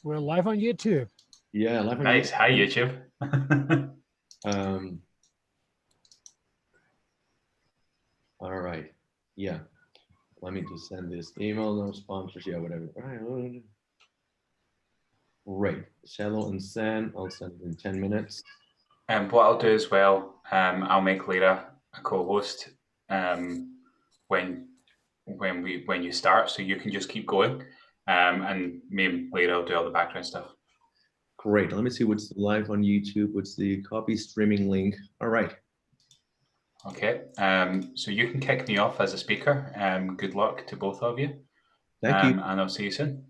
We're live on YouTube. Yeah, live on Nice. YouTube. Hi, YouTube. All right. Yeah. Let me just send this email, no sponsors, yeah, whatever. All right. Great. Shallow and send. I'll send it in 10 minutes. And what I'll do as well, I'll make Lyra a co-host when you start, so you can just keep going, and me and Lyra will do all the background stuff. Great. Let me see what's live on YouTube. What's the copy streaming link? All right. Okay. So you can kick me off as a speaker. Good luck to both of you. Thank you. And I'll see you soon.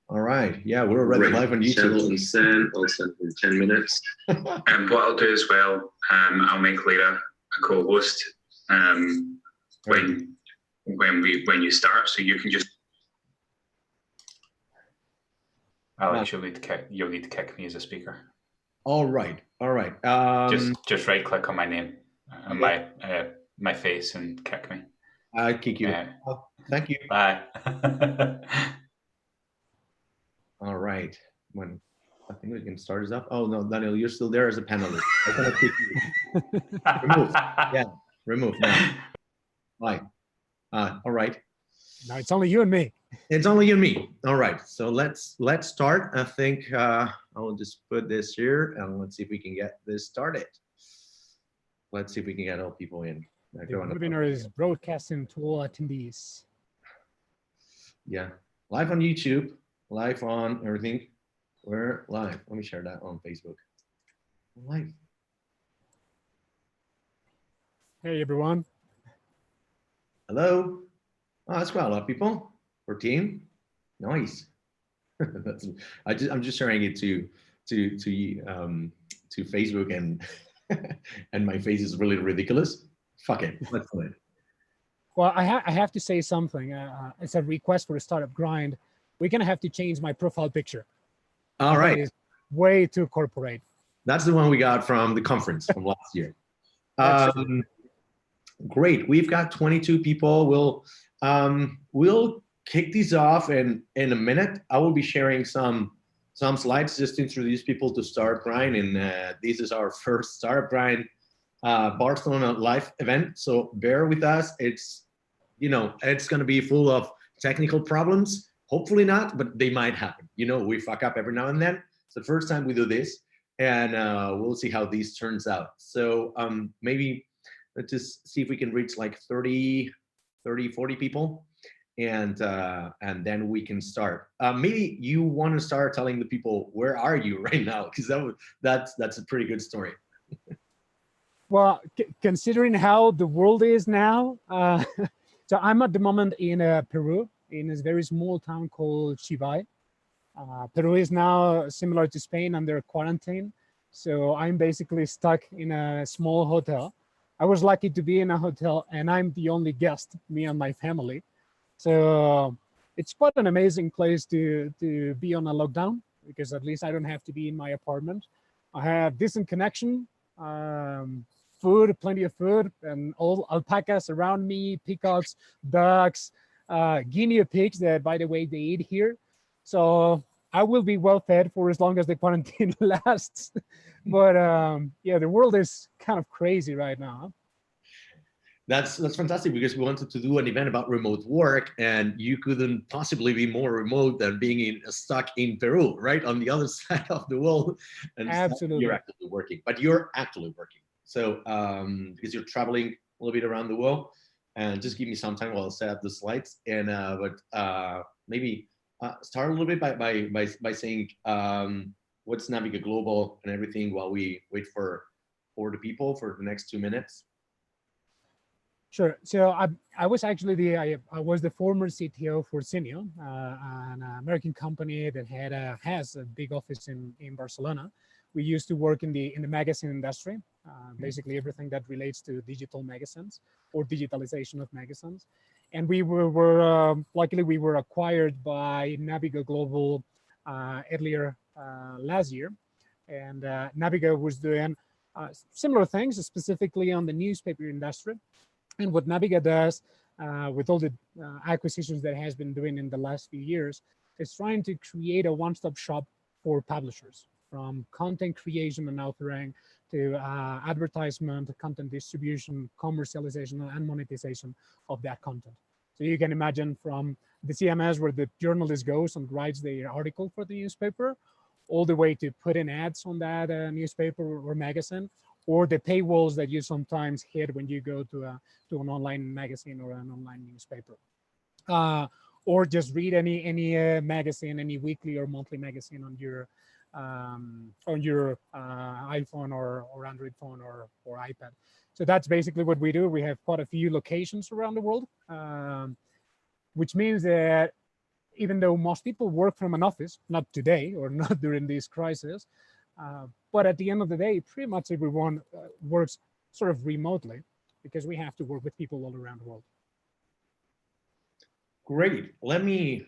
All right. Yeah, we're already live on YouTube. Shallow and send. I'll send it in 10 minutes. And what I'll do as well, I'll make Lyra a co-host when you start, so you can just. Alex, you'll need to kick me as a speaker. All right. All right. Just right click on my name and my face and kick me. I'll kick you. Thank you. Bye. All right. I think we can start us up. Oh no, Daniel, you're still there as a panelist. I cannot kick you. Remove. Yeah, remove now. Right. All right. Now it's only you and me. It's only you and me. All right. So let's start. I think I will just put this here and let's see if we can get this started. Let's see if we can get all people in. The webinar is broadcasting to all attendees. Yeah, live on YouTube, live on everything. We're live. Let me share that on Facebook. Live. Hey everyone. Hello. Oh, that's quite a lot of people. 14. Nice. I'm just sharing it to Facebook and and my face is really ridiculous. Fuck it. Let's do it. Well, I have to say something. It's a request for a startup grind. We're gonna have to change my profile picture. All right. It's way too corporate. That's the one we got from the conference from last year. Great. We've got 22 people. We'll kick these off in a minute. I will be sharing some slides just to introduce people to Startup Grind, and this is our first Startup Grind Barcelona live event. So bear with us. It's going to be full of technical problems. Hopefully not, but they might happen. We fuck up every now and then. It's the first time we do this, and we'll see how this turns out. So maybe let's just see if we can reach like 30, 40 people, and then we can start. Maybe you want to start telling the people, where are you right now? Because that's a pretty good story. Well, considering how the world is now, so I'm at the moment in Peru, in a very small town called Chivay. Peru is now similar to Spain under quarantine. So I'm basically stuck in a small hotel. I was lucky to be in a hotel and I'm the only guest, me and my family. So it's quite an amazing place to be on a lockdown, because at least I don't have to be in my apartment. I have decent connection, food, plenty of food, and all alpacas around me, peacocks, ducks, guinea pigs that, by the way, they eat here. So I will be well fed for as long as the quarantine lasts. But yeah, the world is kind of crazy right now. That's fantastic, because we wanted to do an event about remote work, and you couldn't possibly be more remote than being stuck in Peru, right on the other side of the world. And absolutely, you're actively working, but you're actually working. So because you're traveling a little bit around the world, and just give me some time while I set up the slides. And maybe start a little bit by saying what's Naviga Global and everything while we wait for the people for the next 2 minutes. Sure. So I was actually I was the former CTO for Cineo, an American company that has a big office in Barcelona. We used to work in the magazine industry, basically everything that relates to digital magazines or digitalization of magazines. And we were luckily we were acquired by Naviga Global earlier last year, and Naviga was doing similar things, specifically on the newspaper industry. And what Naviga does with all the acquisitions that it has been doing in the last few years is trying to create a one-stop shop for publishers, from content creation and authoring to advertisement, content distribution, commercialization, and monetization of that content. So you can imagine from the CMS where the journalist goes and writes the article for the newspaper, all the way to putting ads on that newspaper or magazine, or the paywalls that you sometimes hit when you go to an online magazine or an online newspaper, or just read any magazine, any weekly or monthly magazine on your iPhone or Android phone or iPad. So that's basically what we do. We have quite a few locations around the world, which means that even though most people work from an office, not today or not during this crisis, but at the end of the day, pretty much everyone works sort of remotely because we have to work with people all around the world. Great. Let me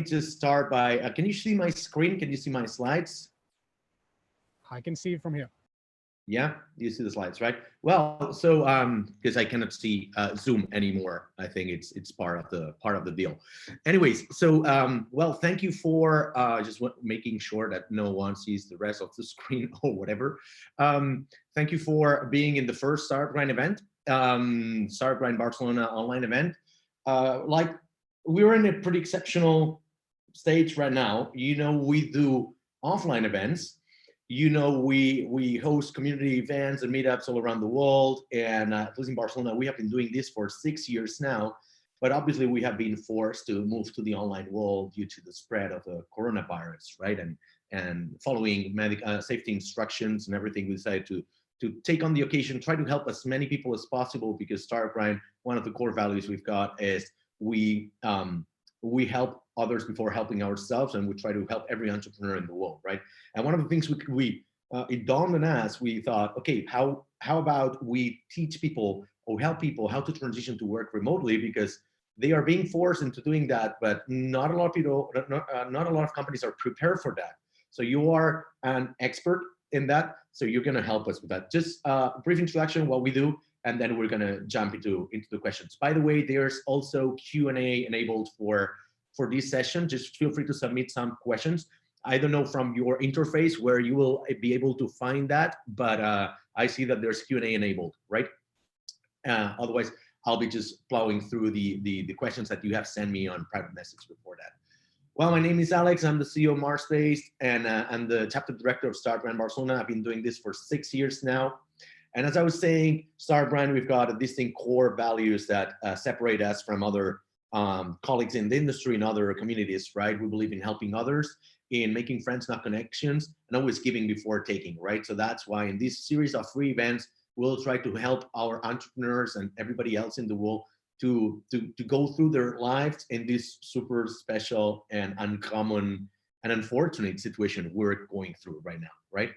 just start by, can you see my screen? Can you see my slides? I can see it from here. Yeah, you see the slides, right? Well, so because I cannot see Zoom anymore, I think it's part of the deal. Anyways, so well, thank you for just making sure that no one sees the rest of the screen or whatever. Thank you for being in the first Startup Grind event, Startup Grind Barcelona online event. Like, we're in a pretty exceptional stage right now. You know, we do offline events. You know, we host community events and meetups all around the world, and at least in Barcelona, we have been doing this for 6 years now. But obviously, we have been forced to move to the online world due to the spread of the coronavirus, right? And following safety instructions and everything, we decided to take on the occasion, try to help as many people as possible, because Startup Grind, one of the core values we've got is we help others before helping ourselves, and we try to help every entrepreneur in the world, right? And one of the things it dawned on us, we thought, okay, how about we teach people or help people how to transition to work remotely, because they are being forced into doing that, but not a lot of people, not a lot of companies are prepared for that. So you are an expert in that, so you're going to help us with that. Just a brief introduction, what we do, and then we're going to jump into the questions. By the way, there's also Q&A enabled for this session. Just feel free to submit some questions. I don't know from your interface where you will be able to find that, but I see that there's Q&A enabled, right? Otherwise, I'll be just plowing through the questions that you have sent me on private message before that. Well, my name is Alex. I'm the CEO of Marspace, and I'm the chapter director of Startup Grind Barcelona. I've been doing this for 6 years now. And as I was saying, Startup Grind, we've got distinct core values that separate us from other colleagues in the industry and other communities, right? We believe in helping others, in making friends, not connections, and always giving before taking, right? So that's why in this series of free events, we'll try to help our entrepreneurs and everybody else in the world to go through their lives in this super special and uncommon and unfortunate situation we're going through right now, right?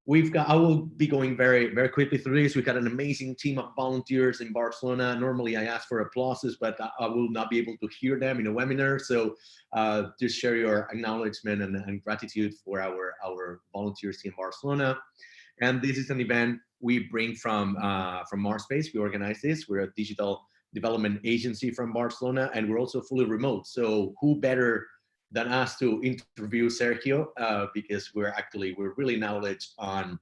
I will be going very, very quickly through this. We've got an amazing team of volunteers in Barcelona. Normally I ask for applauses, but I will not be able to hear them in a webinar. So just share your acknowledgement and gratitude for our volunteers in Barcelona. And this is an event we bring from Marspace. We organize this. We're a digital development agency from Barcelona, and we're also fully remote. So who better than us to interview Sergio, because we're really knowledge on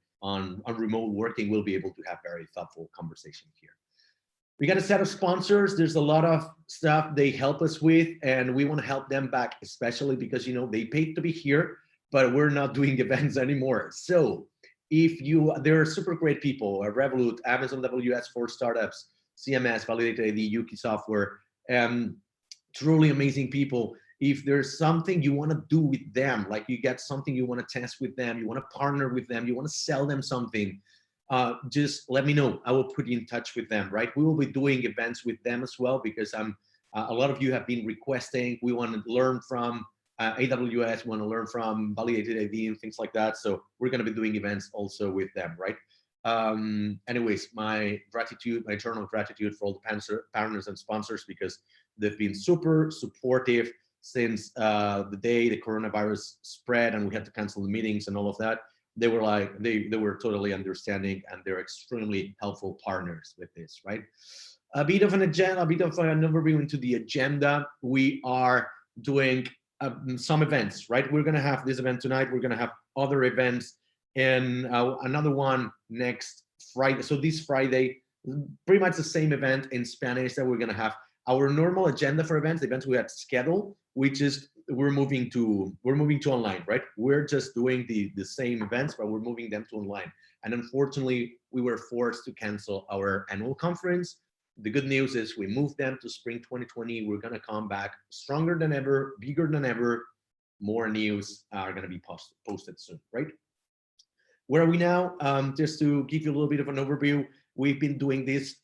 remote working. We'll be able to have very thoughtful conversation here. We got a set of sponsors. There's a lot of stuff they help us with, and we want to help them back, especially because, you know, they paid to be here, but we're not doing events anymore. So there are super great people, Revolut, Amazon WS for startups, CMS, Validated ID, Yuki Software, truly amazing people. If there's something you want to do with them, like you get something you want to test with them, you want to partner with them, you want to sell them something, just let me know. I will put you in touch with them, right? We will be doing events with them as well, because a lot of you have been requesting, we want to learn from AWS, we want to learn from Validated ID and things like that. So we're going to be doing events also with them, right? Anyways, my eternal gratitude for all the partners and sponsors, because they've been super supportive since the day the coronavirus spread and we had to cancel the meetings and all of that. They were like, they were totally understanding, and they're extremely helpful partners with this, right? A bit of an overview into the agenda. We are doing some events, right? We're gonna have this event tonight. We're gonna have other events, and another one next Friday. So this Friday, pretty much the same event in Spanish that we're gonna have. Our normal agenda for events, the events we had scheduled, which is we're moving to online, right? We're just doing the same events, but we're moving them to online. And unfortunately, we were forced to cancel our annual conference. The good news is we moved them to spring 2020. We're gonna come back stronger than ever, bigger than ever. More news are gonna be posted soon, right? Where are we now? Just to give you a little bit of an overview, we've been doing this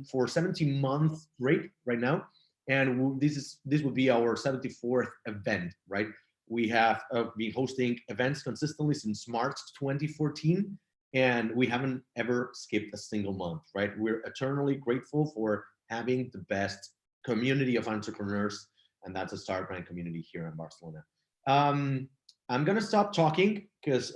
for 17 months right now, and this will be our 74th event, right? We have been hosting events consistently since March 2014, and we haven't ever skipped a single month, right? We're eternally grateful for having the best community of entrepreneurs, and that's a Star Grind community here in Barcelona. I'm gonna stop talking because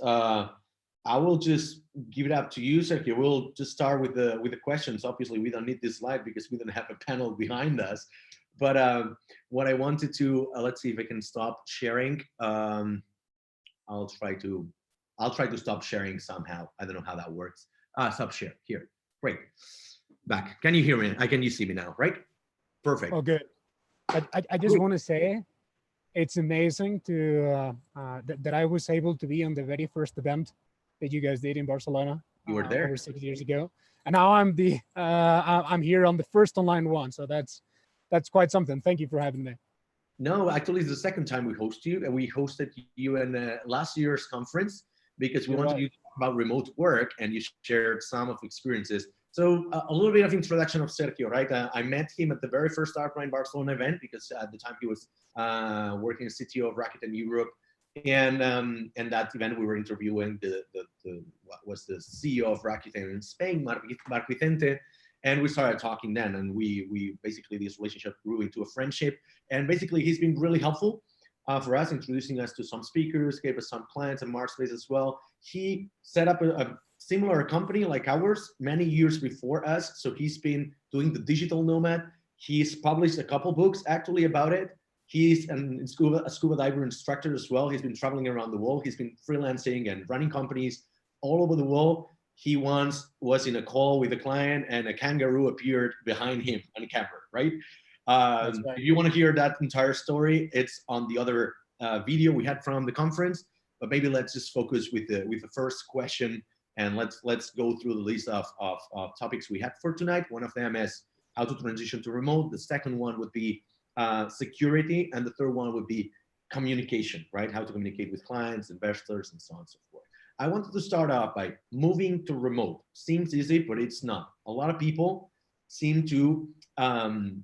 I will just give it up to you, Sergio. We'll just start with the questions. Obviously, we don't need this slide because we don't have a panel behind us. But what I wanted to let's see if I can stop sharing. I'll try to stop sharing somehow. I don't know how that works. Stop share here. Great. Back. Can you hear me? Can you see me now? Right? Perfect. Oh, good. I just want to say it's amazing to that I was able to be on the very first event that you guys did in Barcelona. You were there over 6 years ago, and now I'm here on the first online one. So that's quite something. Thank you for having me. No, actually, it's the second time we host you, and we hosted you in last year's conference because we wanted you to talk about remote work, and you shared some of experiences. So a little bit of introduction of Sergio, right? I met him at the very first Star Grind Barcelona event because at the time he was working as CTO of Rakuten Europe. And that event, we were interviewing what was the CEO of Rakuten in Spain, Marc Vicente, and we started talking then. And we basically, this relationship grew into a friendship. And basically, he's been really helpful for us, introducing us to some speakers, gave us some clients in Markspace as well. He set up a similar company like ours many years before us. So he's been doing the digital nomad. He's published a couple books actually about it. He's a scuba diver instructor as well. He's been traveling around the world. He's been freelancing and running companies all over the world. He once was in a call with a client and a kangaroo appeared behind him on camera, right? Right. If you want to hear that entire story, it's on the other video we had from the conference. But maybe let's just focus with the first question, and let's go through the list of topics we had for tonight. One of them is how to transition to remote. The second one would be security, and the third one would be communication, right? How to communicate with clients, investors, and so on and so forth. I wanted to start off by moving to remote. Seems easy, but it's not. A lot of people seem to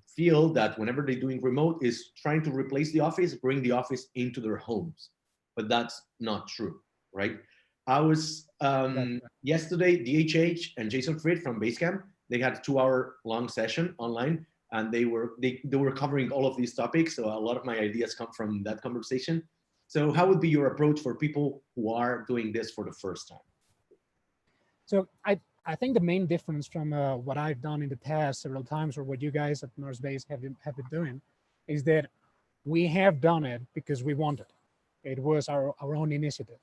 feel that whenever they're doing remote is trying to replace the office, bring the office into their homes, but that's not true, right? I was yesterday, DHH and Jason Fried from Basecamp, they had a 2-hour long session online, and they were covering all of these topics. So a lot of my ideas come from that conversation. So how would be your approach for people who are doing this for the first time? So I think the main difference from what I've done in the past several times, or what you guys at Marsbase have been doing, is that we have done it because we wanted. It was our own initiative.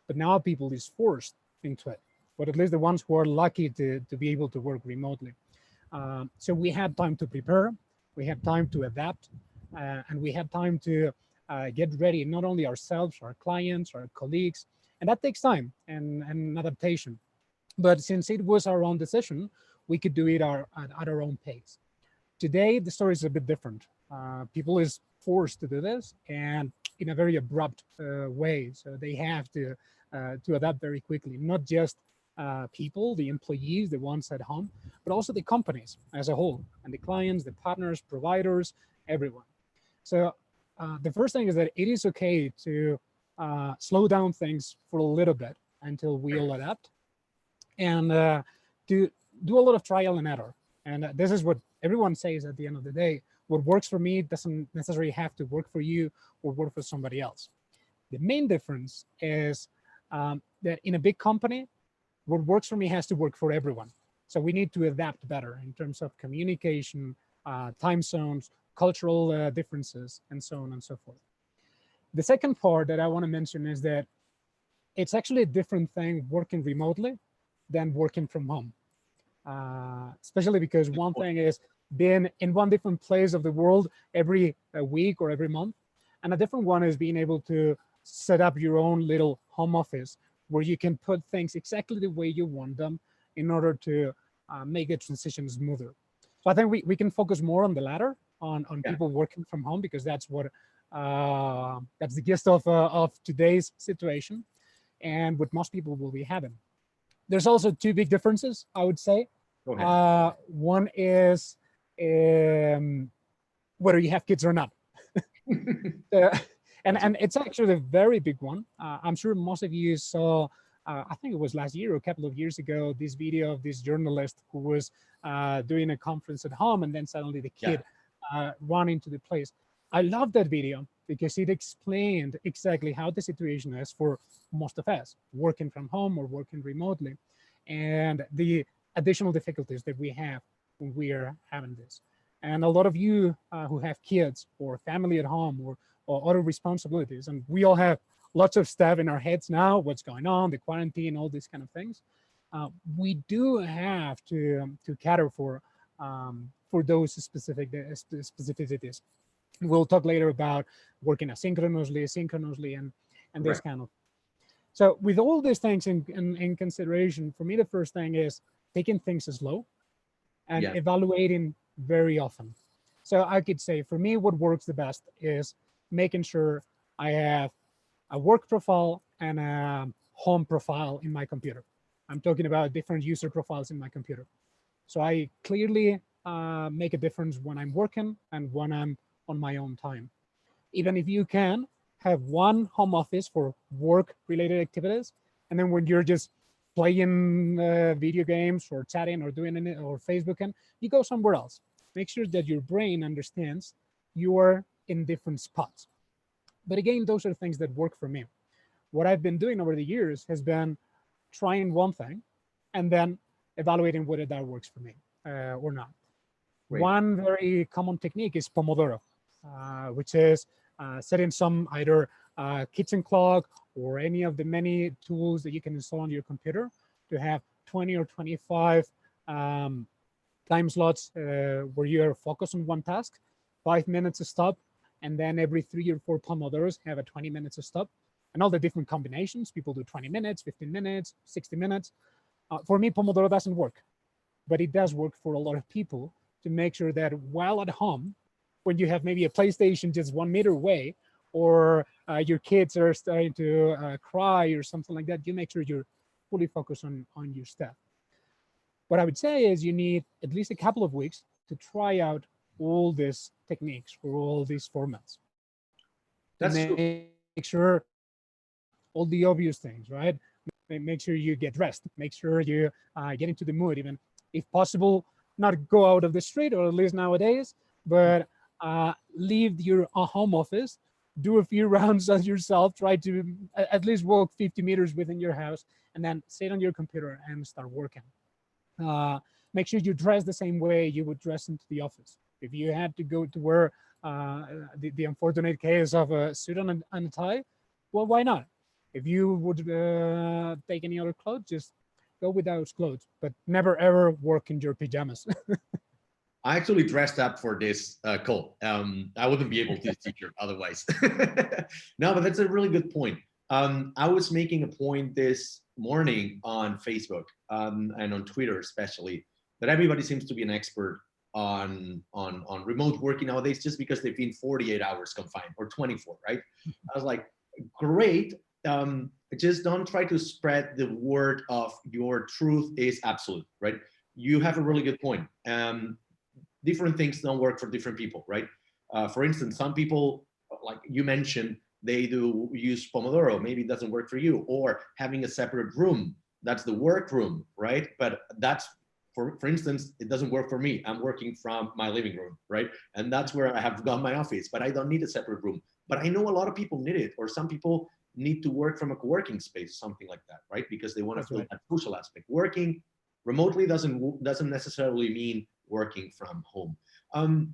But now people is forced into it, but at least the ones who are lucky to be able to work remotely. So we had time to prepare, we had time to adapt, and we had time to get ready, not only ourselves, our clients, our colleagues, and that takes time and adaptation. But since it was our own decision, we could do it at our own pace. Today, the story is a bit different. People is forced to do this, and in a very abrupt way. So they have to adapt very quickly, not just people, the employees, the ones at home, but also the companies as a whole, and the clients, the partners, providers, everyone. So the first thing is that it is okay to slow down things for a little bit until we all adapt, and to do a lot of trial and error. And this is what everyone says at the end of the day. What works for me doesn't necessarily have to work for you or work for somebody else. The main difference is that in a big company, what works for me has to work for everyone. So we need to adapt better in terms of communication, time zones, cultural differences, and so on and so forth. The second part that I want to mention is that it's actually a different thing working remotely than working from home. Especially because one thing is being in one different place of the world every week or every month, and a different one is being able to set up your own little home office where you can put things exactly the way you want them in order to make the transition smoother. So I think we can focus more on the latter, on Yeah. people working from home, because that's what that's the gist of today's situation and what most people will be having. There's also two big differences, I would say. Go ahead. One is whether you have kids or not. Uh, and it's actually a very big one. I'm sure most of you saw, I think it was last year or a couple of years ago, this video of this journalist who was doing a conference at home, and then suddenly the kid ran into the place. I love that video because it explained exactly how the situation is for most of us, working from home or working remotely, and the additional difficulties that we have when we are having this. And a lot of you who have kids or family at home or other responsibilities, and we all have lots of stuff in our heads now, what's going on, the quarantine, all these kind of things. We do have to cater for those specific specificities. We'll talk later about working asynchronously, synchronously, and this kind of. So with all these things in consideration, for me, the first thing is taking things slow and evaluating very often. So I could say for me, what works the best is making sure I have a work profile and a home profile in my computer. I'm talking about different user profiles in my computer. So I clearly make a difference when I'm working and when I'm on my own time. Even if you can have one home office for work related activities, and then when you're just playing video games or chatting or doing it or Facebooking, you go somewhere else. Make sure that your brain understands you are in different spots. But again, those are things that work for me. What I've been doing over the years has been trying one thing and then evaluating whether that works for me or not. Great. One very common technique is Pomodoro, which is setting some either kitchen clock or any of the many tools that you can install on your computer to have 20 or 25 time slots where you are focused on one task, 5 minutes to stop, and then every 3 or 4 Pomodoros have a 20 minutes to stop, and all the different combinations. People do 20 minutes, 15 minutes, 60 minutes. For me, Pomodoro doesn't work, but it does work for a lot of people to make sure that while at home, when you have maybe a PlayStation just 1 meter away, or your kids are starting to cry or something like that, you make sure you're fully focused on your stuff. What I would say is you need at least a couple of weeks to try out all these techniques for all these formats. That's to make sure all the obvious things, right? Make sure you get dressed, make sure you get into the mood, even if possible, not go out of the street, or at least nowadays, but leave your home office, do a few rounds as yourself, try to at least walk 50 meters within your house, and then sit on your computer and start working. Make sure you dress the same way you would dress into the office. If you had to go to wear the unfortunate case of a suit and a tie, well, why not? If you would take any other clothes, just go with those clothes, but never ever work in your pajamas. I actually dressed up for this call. I wouldn't be able to teach you otherwise. No, but that's a really good point. I was making a point this morning on Facebook and on Twitter especially, that everybody seems to be an expert on remote working nowadays just because they've been 48 hours confined or 24, right? I was like, great. Just don't try to spread the word of your truth is absolute, right? You have a really good point. Different things don't work for different people, right? For instance, some people, like you mentioned, they do use Pomodoro. Maybe it doesn't work for you, or having a separate room. That's the work room, right? But that's, for instance, it doesn't work for me. I'm working from my living room, right? And that's where I have got my office, but I don't need a separate room. But I know a lot of people need it, or some people need to work from a co-working space, something like that, right? Because they want to feel that social aspect. Working remotely doesn't necessarily mean working from home.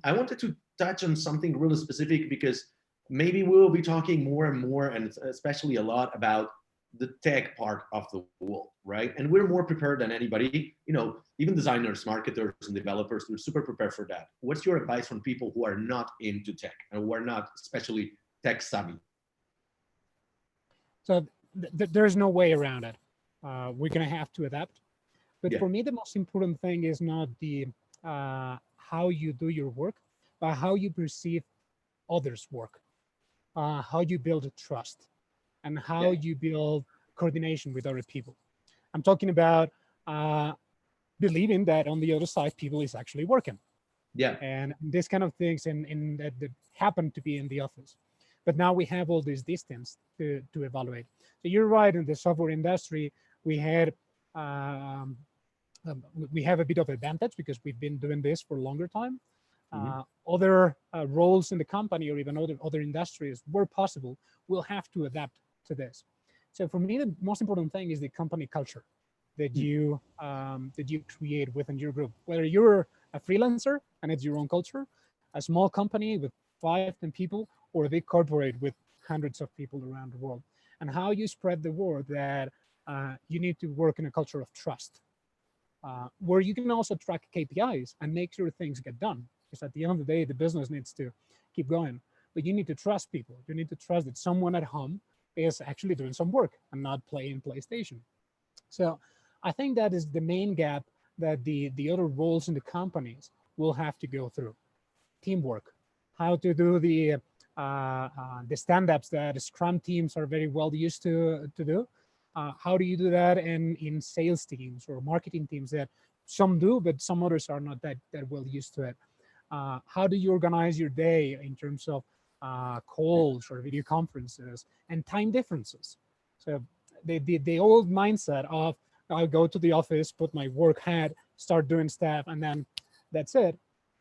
I wanted to touch on something really specific because maybe we'll be talking more and more, and especially a lot about the tech part of the world, right? And we're more prepared than anybody. Even designers, marketers, and developers, they're super prepared for that. What's your advice on people who are not into tech and who are not especially tech savvy? So there's no way around it. We're going to have to adapt. But Yeah. for me, the most important thing is not the how you do your work, but how you perceive others' work, how you build trust, and how Yeah. you build coordination with other people. I'm talking about believing that on the other side, people is actually working, Yeah. and this kind of things that happen to be in the office. But now we have all this distance to evaluate. So you're right. In the software industry, we had um, we have a bit of advantage because we've been doing this for a longer time. Other roles in the company or even other industries where possible will have to adapt to this. So for me, the most important thing is the company culture that you create within your group. Whether you're a freelancer and it's your own culture, a small company with 5-10 people, or a big corporate with hundreds of people around the world, and how you spread the word that you need to work in a culture of trust, where you can also track KPIs and make sure things get done. Because at the end of the day, the business needs to keep going. But you need to trust people. You need to trust that someone at home is actually doing some work and not playing PlayStation. So I think that is the main gap that the other roles in the companies will have to go through. Teamwork, how to do the stand-ups that Scrum teams are very well used to do. How do you do that in sales teams or marketing teams that some do, but some others are not that well used to it? How do you organize your day in terms of calls or video conferences and time differences? So the old mindset of I'll go to the office, put my work hat, start doing stuff, and then that's it,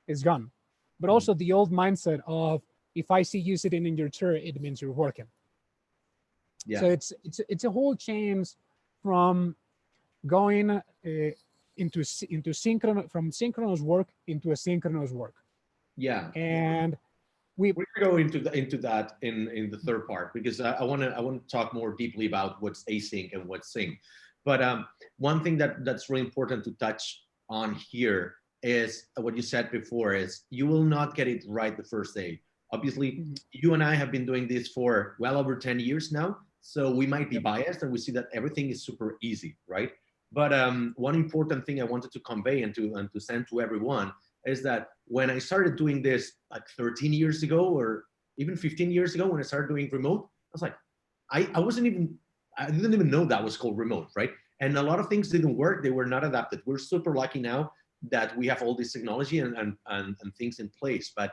is gone. But also the old mindset of if I see you sitting in your chair, it means you're working. Yeah. So it's a whole change from going into synchronous work into asynchronous work. Yeah. And we're going to go into that in the third part, because I want to talk more deeply about what's async and what's sync. But one thing that's really important to touch on here is what you said before, is you will not get it right the first day. Obviously, you and I have been doing this for well over 10 years now, so we might be biased and we see that everything is super easy, right? But one important thing I wanted to convey and to send to everyone is that when I started doing this like 13 years ago, or even 15 years ago, when I started doing remote, I was like, I didn't even know that was called remote, right? And a lot of things didn't work. They were not adapted. We're super lucky now that we have all this technology and things in place. But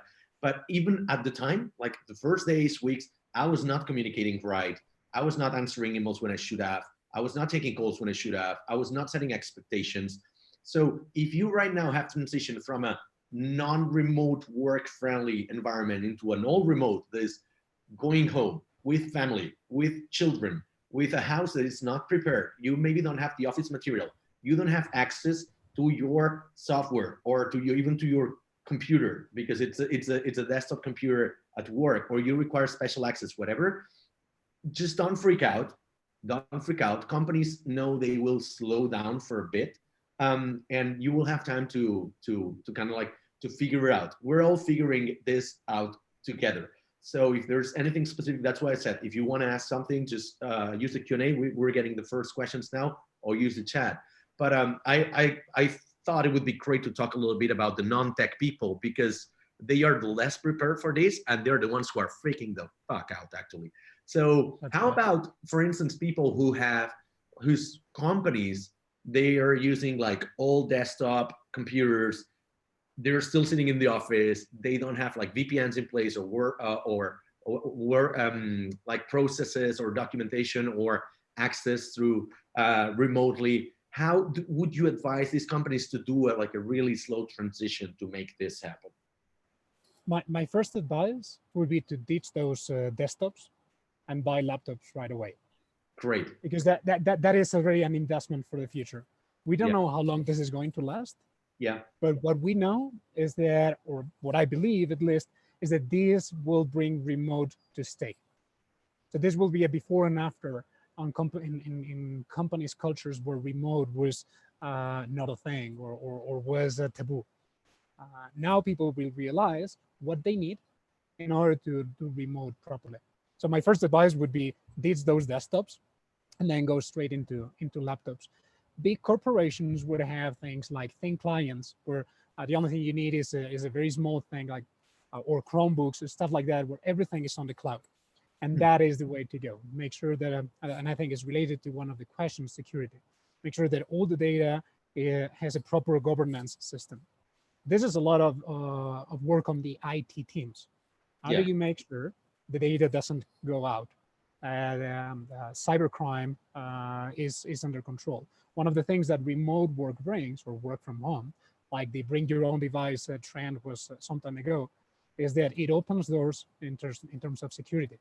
even at the time, like the first days, weeks, I was not communicating right. I was not answering emails when I should have. I was not taking calls when I should have. I was not setting expectations. So if you right now have transitioned from a non-remote work-friendly environment into an all-remote that is going home with family, with children, with a house that is not prepared, you maybe don't have the office material, you don't have access to your software or even to your computer because it's a desktop computer at work, or you require special access, whatever, just don't freak out. Don't freak out. Companies know they will slow down for a bit, and you will have time to kind of like to figure it out. We're all figuring this out together. So if there's anything specific, that's why I said if you want to ask something, just use the Q&A. We're getting the first questions now, or use the chat. But I thought it would be great to talk a little bit about the non-tech people, because they are the less prepared for this, and they're the ones who are freaking the fuck out, actually. So how about, for instance, people whose companies, they are using like old desktop computers, they're still sitting in the office, they don't have like VPNs in place or like processes or documentation or access through remotely. How would you advise these companies to do like a really slow transition to make this happen? My first advice would be to ditch those desktops and buy laptops right away. Great. Because that is already an investment for the future. We don't know how long this is going to last. Yeah. But what we know is that, or what I believe at least, is that this will bring remote to stay. So this will be a before and after on in companies' cultures where remote was not a thing or was a taboo. Now people will realize what they need in order to do remote properly. So my first advice would be ditch those desktops and then go straight into laptops. Big corporations would have things like thin clients where the only thing you need is a very small thing like or Chromebooks or stuff like that where everything is on the cloud. And that is the way to go. Make sure that, and I think it's related to one of the questions, security. Make sure that all the data has a proper governance system. This is a lot of work on the IT teams. How do you make sure the data doesn't go out? Cybercrime is under control. One of the things that remote work brings, or work from home, like the bring your own device trend was some time ago, is that it opens doors in terms of security.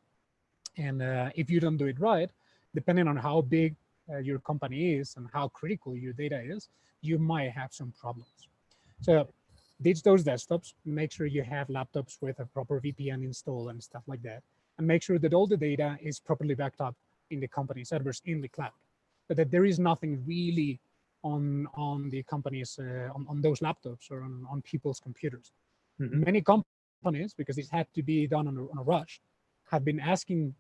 And if you don't do it right, depending on how big your company is and how critical your data is, you might have some problems. So ditch those desktops, make sure you have laptops with a proper VPN install and stuff like that, and make sure that all the data is properly backed up in the company servers in the cloud, but that there is nothing really on the companies, on those laptops or on people's computers. Many companies, because this had to be done on a rush, have been asking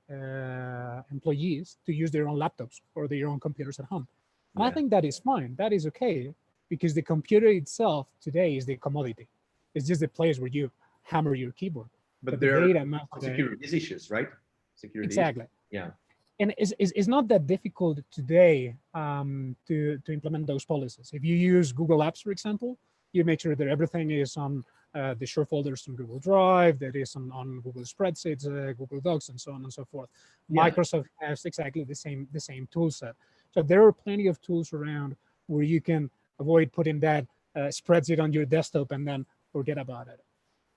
employees to use their own laptops or their own computers at home. And I think that is fine. That is okay, because the computer itself today is the commodity. It's just the place where you hammer your keyboard. But the there data are security issues, right? Security exactly. Issues. Yeah. And it's not that difficult today to implement those policies. If you use Google Apps, for example, you make sure that everything is on the share folders on Google Drive, that is on Google Spreadsheets, Google Docs, and so on and so forth. Microsoft has exactly the same tool set. So there are plenty of tools around where you can avoid putting that spreadsheet on your desktop and then forget about it.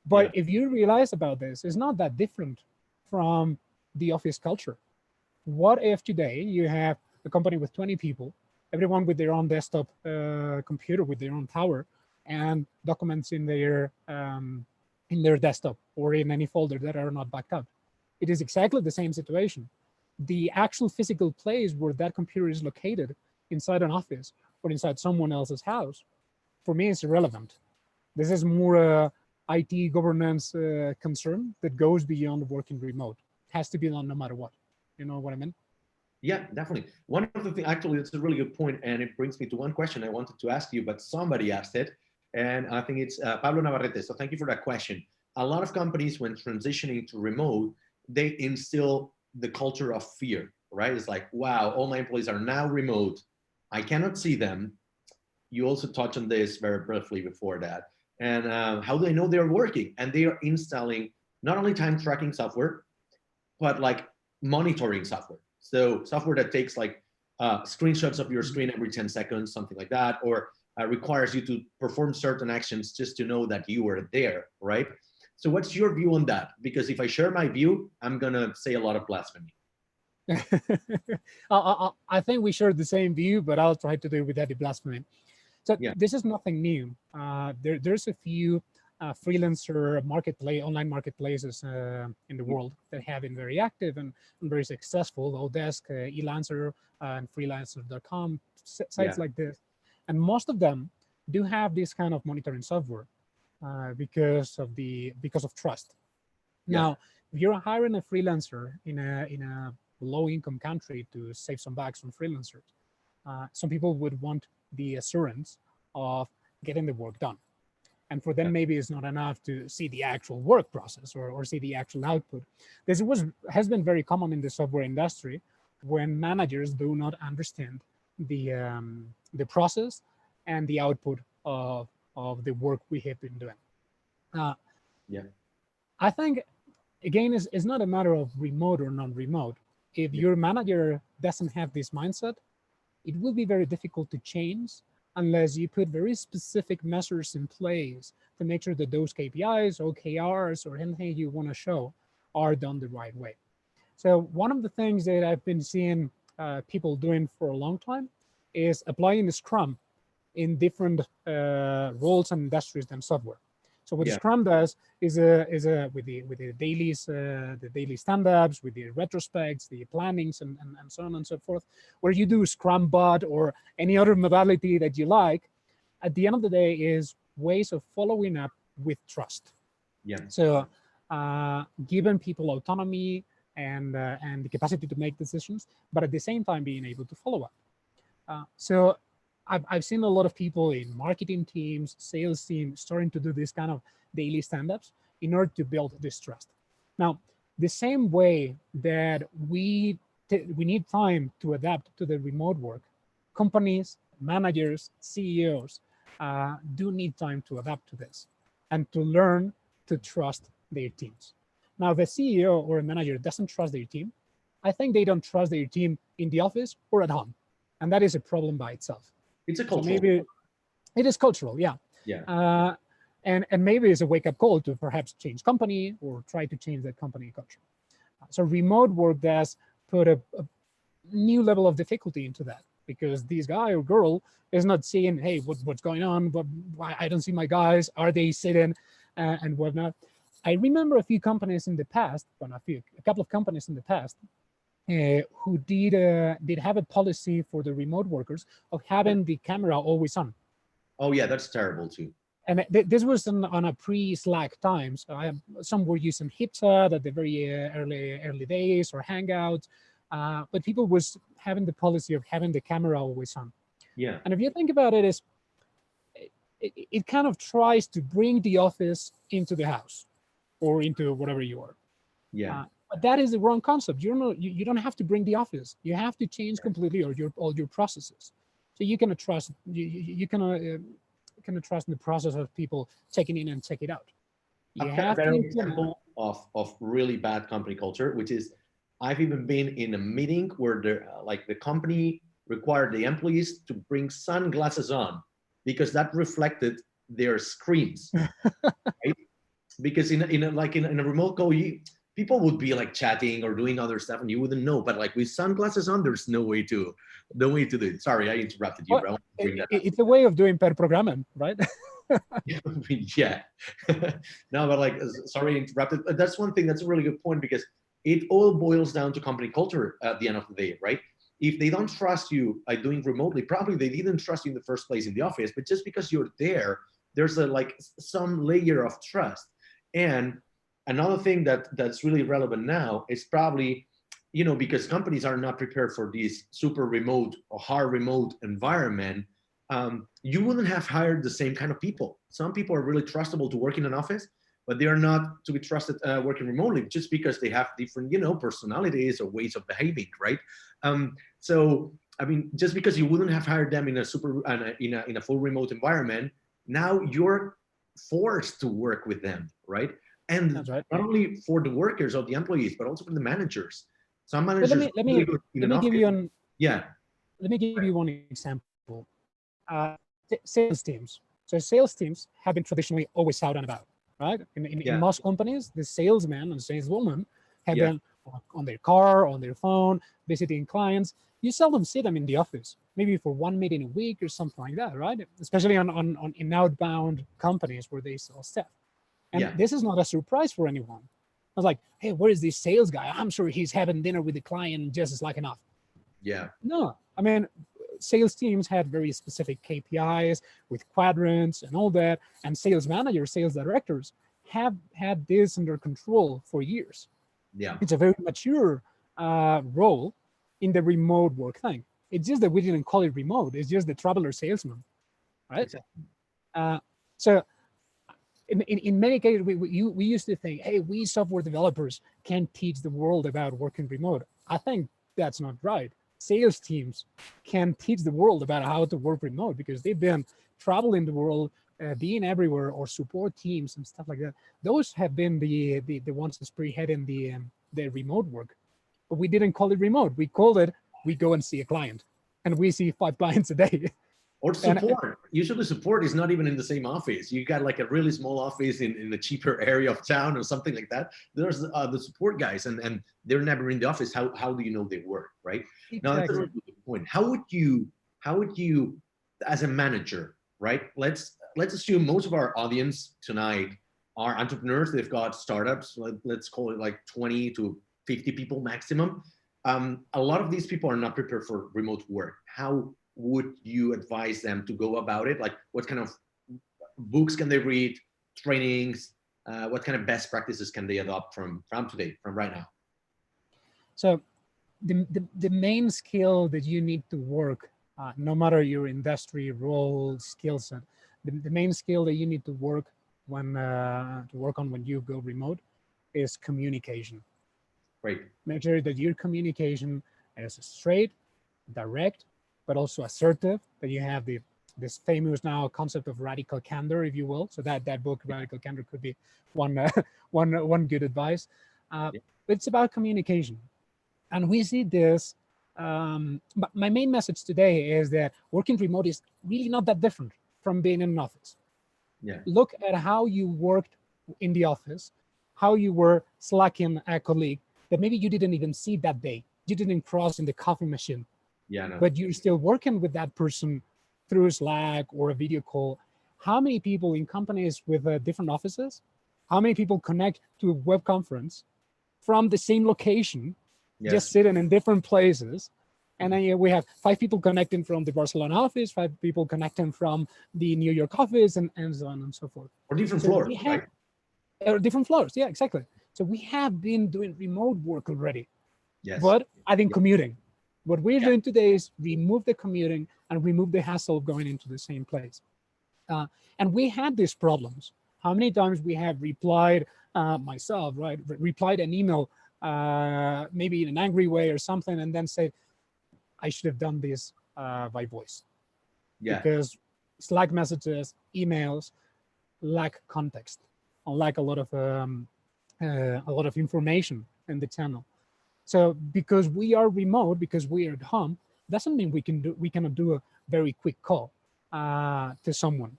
But if you realize about this, it's not that different from the office culture. What if today you have a company with 20 people, everyone with their own desktop computer with their own tower, and documents in their desktop or in any folder that are not backed up? It is exactly the same situation. The actual physical place where that computer is located inside an office or inside someone else's house, for me, is irrelevant. This is more a IT governance concern that goes beyond working remote. It has to be done no matter what. You know what I mean? Yeah, definitely. One of the things, actually, it's a really good point, and it brings me to one question I wanted to ask you, but somebody asked it, and I think it's Pablo Navarrete. So thank you for that question. A lot of companies, when transitioning to remote, they instill the culture of fear, right? It's like, wow, all my employees are now remote. I cannot see them. You also touched on this very briefly before that. And how do they know they're working? And they are installing not only time tracking software, but like monitoring software. So software that takes like screenshots of your screen every 10 seconds, something like that, or requires you to perform certain actions just to know that you were there, right? So what's your view on that? Because if I share my view, I'm gonna say a lot of blasphemy. I think we share the same view, but I'll try to do it without the blasphemy. So this is nothing new. There's a few freelancer online marketplaces in the world that have been very active and very successful. Odesk, eLancer, and freelancer.com, sites like this. And most of them do have this kind of monitoring software because of trust. Now, if you're hiring a freelancer in a low-income country to save some bucks on freelancers, some people would want the assurance of getting the work done. And for them, maybe it's not enough to see the actual work process or see the actual output. This has been very common in the software industry when managers do not understand the process and the output of the work we have been doing. I think, again, it's not a matter of remote or non-remote. If your manager doesn't have this mindset, it will be very difficult to change unless you put very specific measures in place to make sure that those KPIs, OKRs, or anything you want to show are done the right way. So one of the things that I've been seeing people doing for a long time is applying the Scrum in different roles and industries than software. So what Yeah. Scrum does is with the dailies, the daily stand-ups, with the retrospects, the plannings, and so on and so forth, where you do Scrum bot or any other modality that you like. At the end of the day, is ways of following up with trust. Yeah. So, giving people autonomy and the capacity to make decisions, but at the same time being able to follow up. So I've seen a lot of people in marketing teams, sales teams starting to do this kind of daily stand-ups in order to build this trust. Now, the same way that we need time to adapt to the remote work, companies, managers, CEOs do need time to adapt to this and to learn to trust their teams. Now, if a CEO or a manager doesn't trust their team, I think they don't trust their team in the office or at home. And that is a problem by itself. It's a So cultural. maybe it is cultural, yeah. Yeah. And maybe it's a wake-up call to perhaps change company or try to change that company culture. So remote work does put a new level of difficulty into that, because this guy or girl is not seeing, hey, what's going on? But why I don't see my guys? Are they sitting and whatnot? I remember a few companies in the past, well, a couple of companies in the past, who did have a policy for the remote workers of having the camera always on. Oh yeah, that's terrible too. And this was on a pre-Slack time. So some were using HipChat at the very early days, or Hangouts, but people was having the policy of having the camera always on. Yeah. And if you think about it, it kind of tries to bring the office into the house or into whatever you are. Yeah. But that is the wrong concept. You don't have to bring the office. You have to change completely all your processes. So you can trust you can trust in the process of people checking in and checking out. You I've got a have better to example of really bad company culture, which is I've even been in a meeting where the company required the employees to bring sunglasses on because that reflected their screens, right? Because in a remote call, people would be like chatting or doing other stuff and you wouldn't know. But like with sunglasses on, there's no way to do it. Sorry, I interrupted you. But I want to bring that up. It's a way of doing pair programming, right? Yeah. No, but like, sorry, interrupted. But that's one thing. That's a really good point, because it all boils down to company culture at the end of the day, right? If they don't trust you doing remotely, probably they didn't trust you in the first place in the office. But just because you're there, there's some layer of trust. And another thing that's really relevant now is probably, because companies are not prepared for this super remote or hard remote environment, you wouldn't have hired the same kind of people. Some people are really trustable to work in an office, but they are not to be trusted working remotely, just because they have different, personalities or ways of behaving, right? So, I mean, just because you wouldn't have hired them in a full remote environment, now you're forced to work with them, right? And That's right. not only for the workers or the employees, but also for the managers. Some managers Let me give you yeah. Let me give you one example. Sales teams. So sales teams have been traditionally always out and about, right? In most companies, the salesman and saleswoman have been on their car, on their phone, visiting clients. You seldom see them in the office, maybe for one meeting a week or something like that, right? Especially in outbound companies where they sell stuff. And this is not a surprise for anyone. I was like, hey, where is this sales guy? I'm sure he's having dinner with the client just as like enough. Yeah. No, I mean, sales teams had very specific KPIs with quadrants and all that. And sales managers, sales directors have had this under control for years. Yeah. It's a very mature role in the remote work thing. It's just that we didn't call it remote. It's just the traveler salesman, right? Exactly. So in many cases, we used to think, hey, we software developers can teach the world about working remote. I think that's not right. Sales teams can teach the world about how to work remote because they've been traveling the world, being everywhere, or support teams and stuff like that. Those have been the ones spearheading the remote work. But we didn't call it remote. We called it, we go and see a client, and we see 5 clients a day. Or support. Usually support is not even in the same office. You got like a really small office in a cheaper area of town or something like that. There's the support guys and they're never in the office. How do you know they work, right? Exactly. Now that's a really good point. How would you, as a manager, right? Let's assume most of our audience tonight are entrepreneurs. They've got startups. Let's call it like 20 to 50 people maximum. A lot of these people are not prepared for remote work. How would you advise them to go about it? Like, what kind of books can they read, trainings, what kind of best practices can they adopt from today, from right now? So the main skill that you need to work, no matter your industry, role, skill set, the main skill that you need to work on when you go remote is communication. Great. Make sure that your communication is straight, direct, but also assertive, that you have this famous now concept of radical candor, if you will. So that book, Radical Candor, could be one one good advice. But it's about communication. And we see this. But my main message today is that working remote is really not that different from being in an office. Yeah. Look at how you worked in the office, how you were slacking a colleague that maybe you didn't even see that day. You didn't cross in the coffee machine. Yeah. No. But you're still working with that person through Slack or a video call. How many people in companies with different offices, how many people connect to a web conference from the same location, just sitting in different places? And then we have 5 people connecting from the Barcelona office, 5 people connecting from the New York office, and so on and so forth. Or different floors, right? Different floors, yeah, exactly. So we have been doing remote work already. Yes. But I think commuting. What we're doing today is remove the commuting and remove the hassle of going into the same place. And we had these problems. How many times we have replied, myself, right? Replied an email, maybe in an angry way or something, and then said, I should have done this by voice. Yeah. Because Slack messages, emails lack context, lack a lot of information in the channel. So because we are remote, because we are at home, doesn't mean we cannot do a very quick call to someone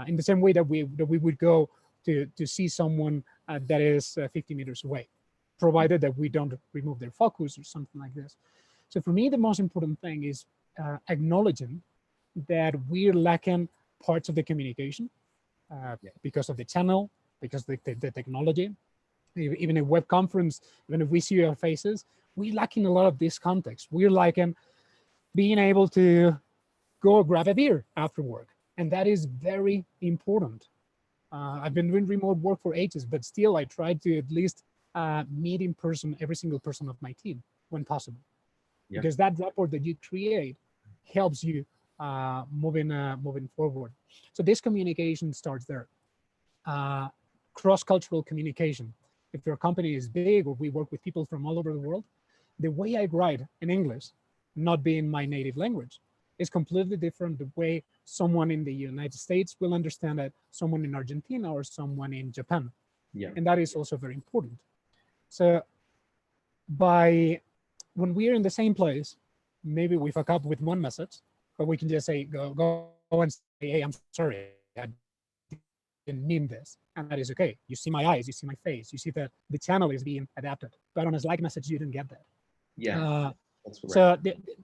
in the same way that we would go to see someone that is 50 meters away, provided that we don't remove their focus or something like this. So for me, the most important thing is acknowledging that we're lacking parts of the communication because of the channel, because of the technology. Even a web conference, even if we see our faces, we're lacking a lot of this context. We're lacking being able to go grab a beer after work. And that is very important. I've been doing remote work for ages, but still I try to at least meet in person every single person of my team when possible. Yeah. Because that rapport that you create helps you moving forward. So this communication starts there. Cross-cultural communication. If your company is big or we work with people from all over the world, the way I write in English, not being my native language, is completely different the way someone in the United States will understand it, someone in Argentina or someone in Japan. Yeah. And that is also very important. So when we are in the same place, maybe we fuck up with one message, but we can just say, go and say, hey, I'm sorry, I didn't mean this. And that is okay. You see my eyes, you see my face, you see that the channel is being adapted. But on a Slack message, you didn't get that. Yeah. So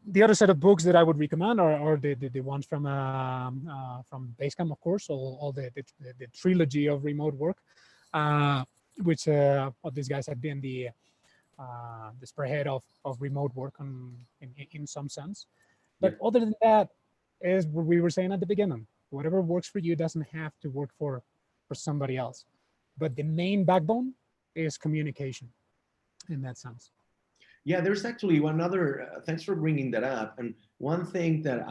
the other set of books that I would recommend are the ones from Basecamp, of course, all the trilogy of remote work, which these guys have been the spearhead of remote work in some sense. But other than that, is what we were saying at the beginning. Whatever works for you doesn't have to work for somebody else. But the main backbone is communication in that sense. Yeah, there's actually one other, thanks for bringing that up. And one thing that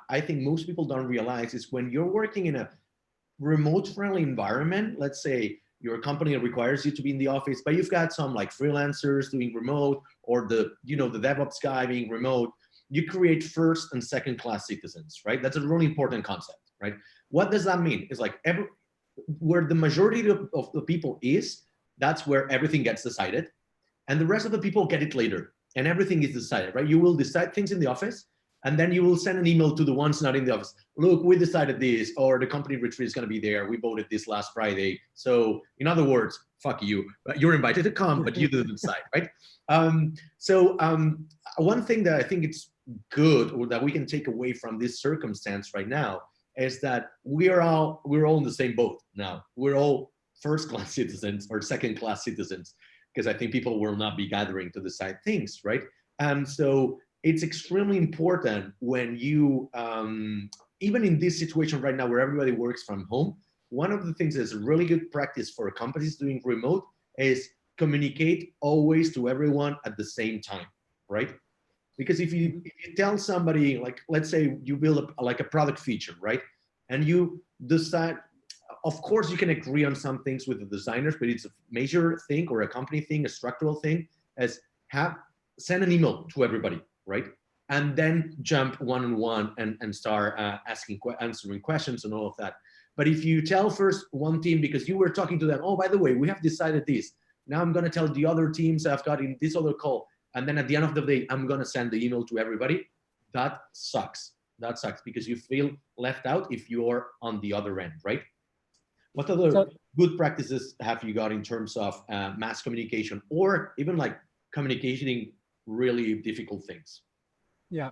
I think most people don't realize is when you're working in a remote friendly environment, let's say your company requires you to be in the office, but you've got some like freelancers doing remote or the DevOps guy being remote, you create first and second class citizens, right? That's a really important concept, right? What does that mean? It's like where the majority of the people is, that's where everything gets decided. And the rest of the people get it later and everything is decided, right? You will decide things in the office and then you will send an email to the ones not in the office. Look, we decided this, or the company retreat is going to be there. We voted this last Friday. So in other words, fuck you. You're invited to come, but you didn't decide, right? One thing that I think it's good or that we can take away from this circumstance right now is that we're all in the same boat now. We're all first-class citizens or second-class citizens, because I think people will not be gathering to decide things, right? And so it's extremely important when you, even in this situation right now where everybody works from home, one of the things that's a really good practice for companies doing remote is communicate always to everyone at the same time, right? Because if you tell somebody, like, let's say you build like a product feature, right? And you decide, of course you can agree on some things with the designers, but it's a major thing or a company thing, a structural thing, as send an email to everybody, right? And then jump one-on-one and start answering questions and all of that. But if you tell first one team, because you were talking to them, oh, by the way, we have decided this. Now I'm going to tell the other teams I've got in this other call. And then at the end of the day, I'm going to send the email to everybody. That sucks. That sucks because you feel left out if you're on the other end, right? What other good practices have you got in terms of mass communication or even like communicating really difficult things? Yeah.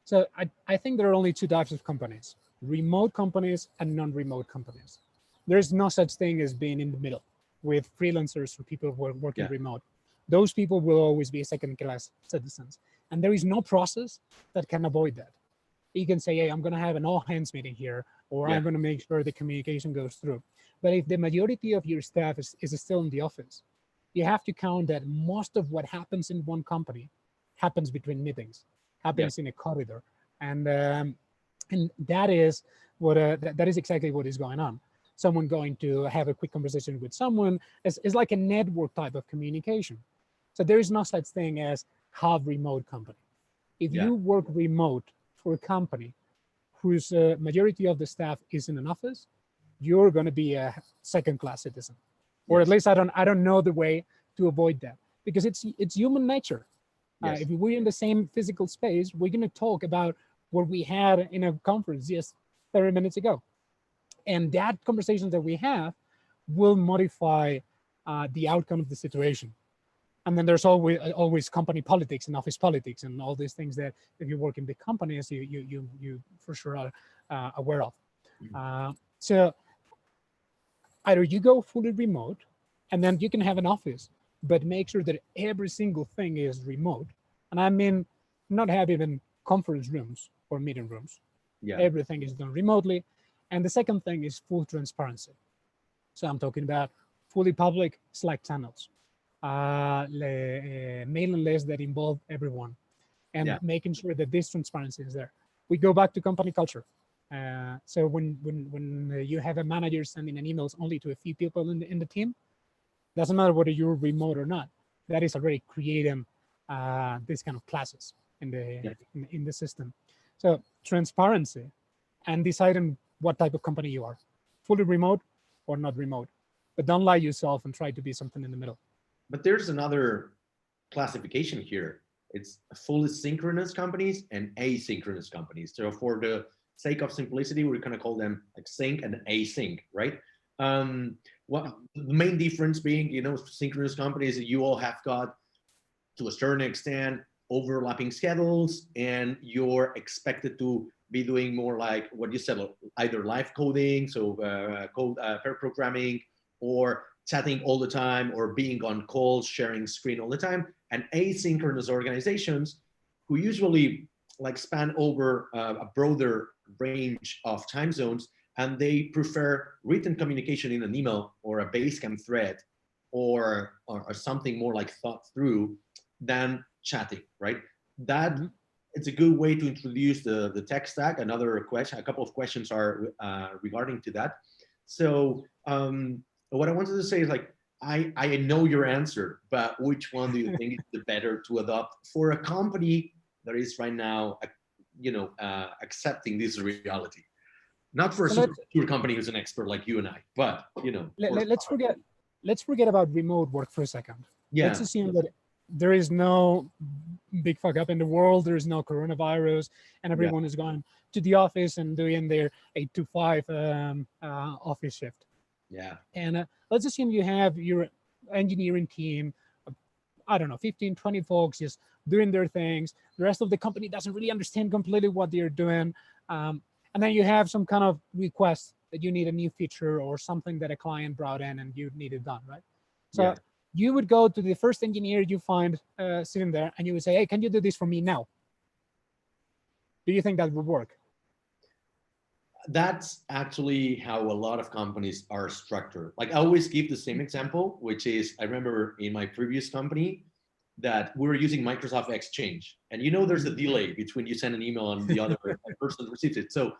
So I think there are only two types of companies: remote companies and non-remote companies. There's no such thing as being in the middle with freelancers or people who are working remote. Those people will always be second-class citizens. And there is no process that can avoid that. You can say, hey, I'm going to have an all-hands meeting here, or I'm going to make sure the communication goes through. But if the majority of your staff is still in the office, you have to count that most of what happens in one company happens between meetings, happens in a corridor. And that is what that is exactly what is going on. Someone going to have a quick conversation with someone is like a network type of communication. So there is no such thing as have remote company. If you work remote for a company whose majority of the staff is in an office, you're going to be a second-class citizen, or at least I don't know the way to avoid that, because it's human nature. If we're in the same physical space, we're going to talk about what we had in a conference just 30 minutes ago, and that conversation that we have will modify the outcome of the situation. And then there's always company politics and office politics and all these things that if you work in big companies, you for sure are aware of. So either you go fully remote, and then you can have an office, but make sure that every single thing is remote. And I mean, not have even conference rooms or meeting rooms. Everything is done remotely. And the second thing is full transparency. So I'm talking about fully public Slack channels, mailing lists that involve everyone, and making sure that this transparency is there. We go back to company culture. So when you have a manager sending an emails only to a few people in the team, doesn't matter whether you're remote or not. That is already creating these kind of classes in the system. So transparency and deciding what type of company you are, fully remote or not remote. But don't lie yourself and try to be something in the middle. But there's another classification here. It's fully synchronous companies and asynchronous companies. So for the sake of simplicity, we're going to call them like sync and async, right? What the main difference being, synchronous companies, you all have got, to a certain extent, overlapping schedules, and you're expected to be doing more like what you said, either live coding, so pair programming, or chatting all the time, or being on calls, sharing screen all the time. And asynchronous organizations, who usually like span over a broader range of time zones, and they prefer written communication in an email or a Basecamp thread or something more like thought through than chatting, right? That it's a good way to introduce the tech stack. Another question, a couple of questions are regarding to that. So what I wanted to say is, like, I know your answer, but which one do you think is the better to adopt for a company that is right now, accepting this reality? Not for a super company who's an expert like you and I, but let's forget about remote work for a second. Let's assume that there is no big fuck up in the world. There is no coronavirus, and everyone is going to the office and doing their 8 to 5 office shift. And let's assume you have your engineering team, I don't know, 15, 20 folks just doing their things. The rest of the company doesn't really understand completely what they're doing. And then you have some kind of request that you need a new feature or something that a client brought in and you need it done, right? So Yeah. you would go to the first engineer you find sitting there and you would say, hey, can you do this for me now? Do you think that would work? That's actually how a lot of companies are structured. Like I always give the same example, which is I remember in my previous company that we were using Microsoft Exchange. And you know there's a delay between you send an email and the other person receives it. So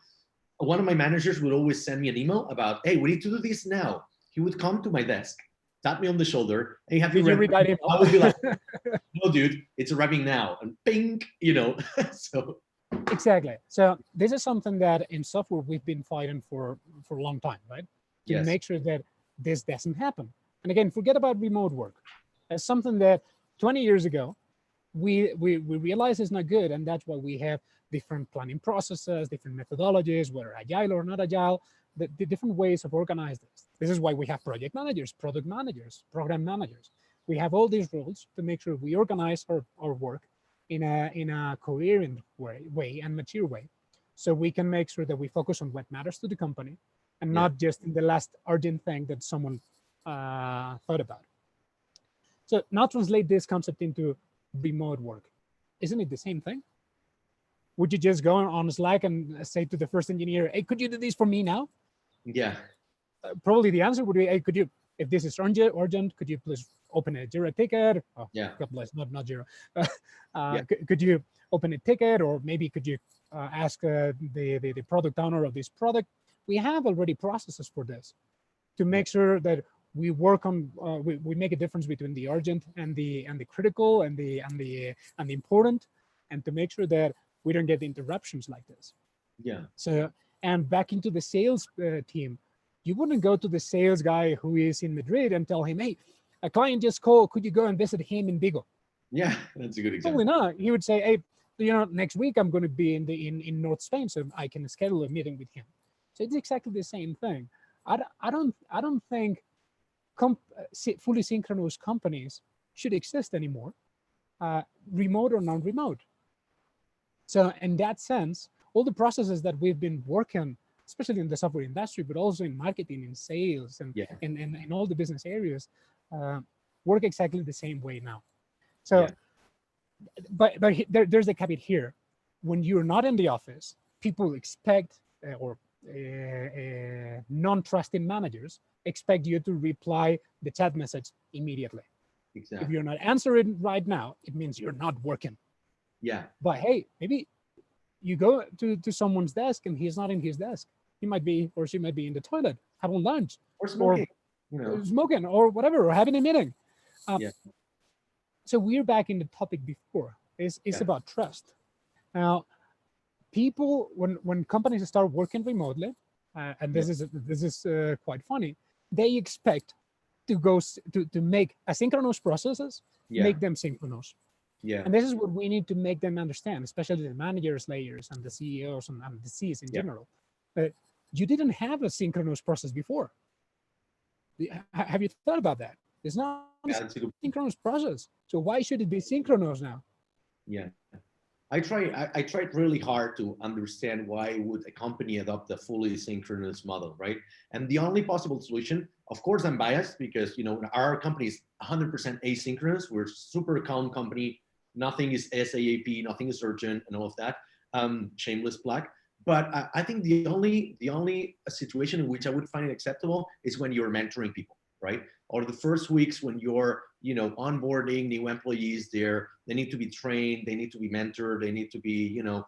one of my managers would always send me an email about, hey, we need to do this now. He would come to my desk, tap me on the shoulder, hey, have you read that email? I would be like, no, dude, it's arriving now. And ping, you know. So exactly. So this is something that in software we've been fighting for a long time, right? To yes. make sure that this doesn't happen. And again, forget about remote work. As something that 20 years ago we realized is not good, and that's why we have different planning processes, different methodologies, whether agile or not agile, the different ways of organize this. This is why we have project managers, product managers, program managers. We have all these roles to make sure we organize our work in a coherent way and mature way, so we can make sure that we focus on what matters to the company and not just in the last urgent thing that someone thought about. So now translate this concept into remote work. Isn't it the same thing? Would you just go on Slack and say to the first engineer, hey, could you do this for me now? Yeah. Probably the answer would be, hey, could you, if this is urgent, could you please open a Jira ticket? Oh, yeah. God bless, not Jira. Could you open a ticket, or maybe could you ask the product owner of this product? We have already processes for this to make sure that we work on we make a difference between the urgent and the critical and the important, and to make sure that we don't get interruptions like this. Yeah. So, and back into the sales team, you wouldn't go to the sales guy who is in Madrid and tell him, hey, a client just called, could you go and visit him in Vigo? Yeah, that's a good example. Probably not. He would say, hey, you know, next week I'm going to be in North Spain, so I can schedule a meeting with him. So it's exactly the same thing. I don't think fully synchronous companies should exist anymore, remote or non-remote. So in that sense, all the processes that we've been working, especially in the software industry, but also in marketing and sales and in all the business areas, work exactly the same way now. So, but there's a caveat here. When you're not in the office, people expect or non-trusting managers expect you to reply the chat message immediately. Exactly. If you're not answering right now, it means you're not working. Yeah. But hey, maybe you go to someone's desk and he's not in his desk. He might be, or she might be in the toilet, having lunch, or smoking, smoking, or whatever, or having a meeting. Yeah. So we're back in the topic before. It's about trust. Now, people, when companies start working remotely, and this is quite funny, they expect to go to make asynchronous processes, make them synchronous. Yeah. And this is what we need to make them understand, especially the managers layers and the CEOs and the Cs in general. That you didn't have a synchronous process before. Have you thought about that? It's not a synchronous process. So why should it be synchronous now? Yeah. I tried really hard to understand why would a company adopt a fully synchronous model, right? And the only possible solution, of course, I'm biased because, you know, our company is 100% asynchronous. We're a super calm company. Nothing is SAAP, nothing is urgent, and all of that. Shameless plug. But I think the only situation in which I would find it acceptable is when you're mentoring people, right? Or the first weeks when you're, you know, onboarding new employees there, they need to be trained, they need to be mentored, they need to be, you know,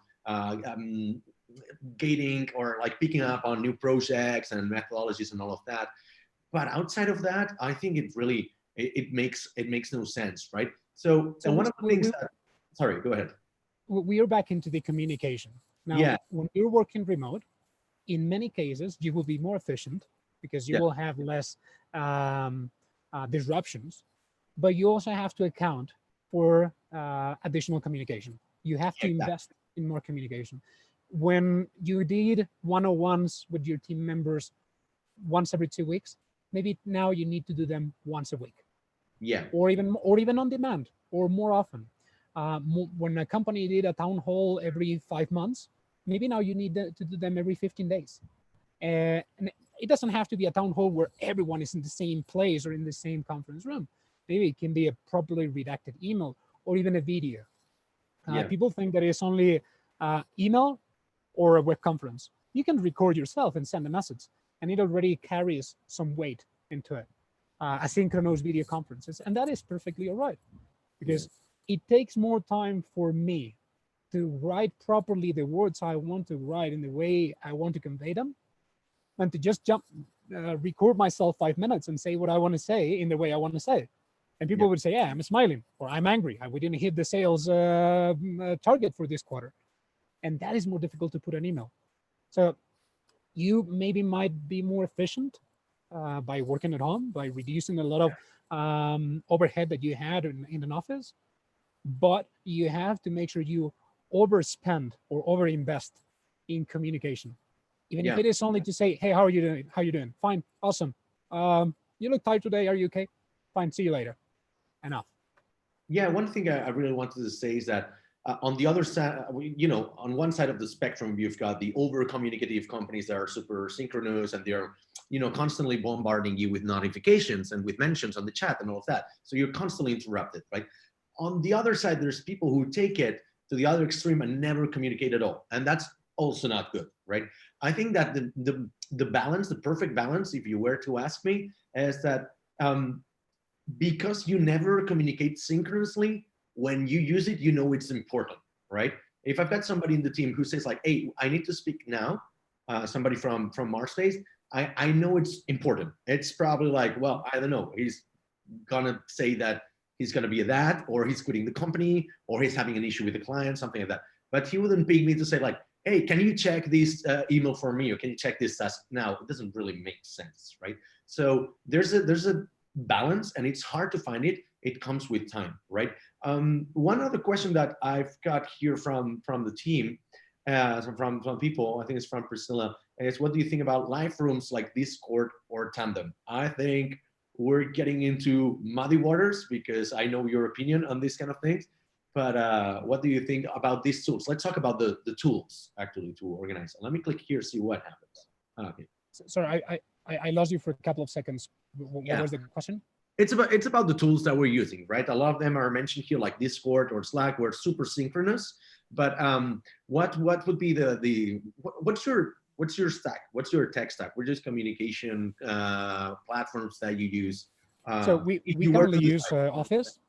gating or like picking up on new projects and methodologies and all of that. But outside of that, I think it really, it makes no sense, right? So one of the things that, sorry, go ahead. We are back into the communication. Now, when you're working remote, in many cases, you will be more efficient because you will have less disruptions, but you also have to account for additional communication. You have to invest in more communication. When you did one-on-ones with your team members once every 2 weeks, maybe now you need to do them once a week. Yeah. Or even on demand, or more often. When a company did a town hall every 5 months, maybe now you need to do them every 15 days. And it doesn't have to be a town hall where everyone is in the same place or in the same conference room. Maybe it can be a properly redacted email or even a video. Yeah. People think that it's only email or a web conference. You can record yourself and send a message, and it already carries some weight into it. Asynchronous video conferences, and that is perfectly all right, because it takes more time for me to write properly the words I want to write in the way I want to convey them, than to just record myself 5 minutes and say what I want to say in the way I want to say it. And people would say, yeah, I'm smiling, or I'm angry. We didn't hit the sales target for this quarter. And that is more difficult to put an email. So you maybe might be more efficient by working at home, by reducing a lot of overhead that you had in an office. But you have to make sure you overspend or overinvest in communication. Even if it is only to say, hey, how are you doing? How are you doing? Fine, awesome. You look tired today. Are you okay? Fine, see you later. Enough. Yeah, one thing I really wanted to say is that on the other side, on one side of the spectrum, you've got the over communicative companies that are super synchronous and they're, constantly bombarding you with notifications and with mentions on the chat and all of that. So you're constantly interrupted, right? On the other side, there's people who take it to the other extreme and never communicate at all. And that's also not good, right? I think that the balance, the perfect balance, if you were to ask me, is that because you never communicate synchronously, when you use it, it's important, right? If I've got somebody in the team who says like, hey, I need to speak now, somebody from Marspace, I know it's important. It's probably like, well, I don't know, he's gonna say that he's gonna be that, or he's quitting the company, or he's having an issue with the client, something like that. But he wouldn't ping me to say like, hey, can you check this email for me, or can you check this task now? It doesn't really make sense, right? So there's a balance, and it's hard to find it. It comes with time, right? One other question that I've got here from the team, from people, I think it's from Priscilla, is what do you think about live rooms like Discord or Tandem? I think we're getting into muddy waters because I know your opinion on these kind of things. But what do you think about these tools? Let's talk about the tools actually to organize. Let me click here, see what happens. Okay. Sorry, I lost you for a couple of seconds. What was the question? It's about the tools that we're using, right? A lot of them are mentioned here, like Discord or Slack, where it's super synchronous. But what would be what's your stack? What's your tech stack? What is communication platforms that you use? So we currently use Office.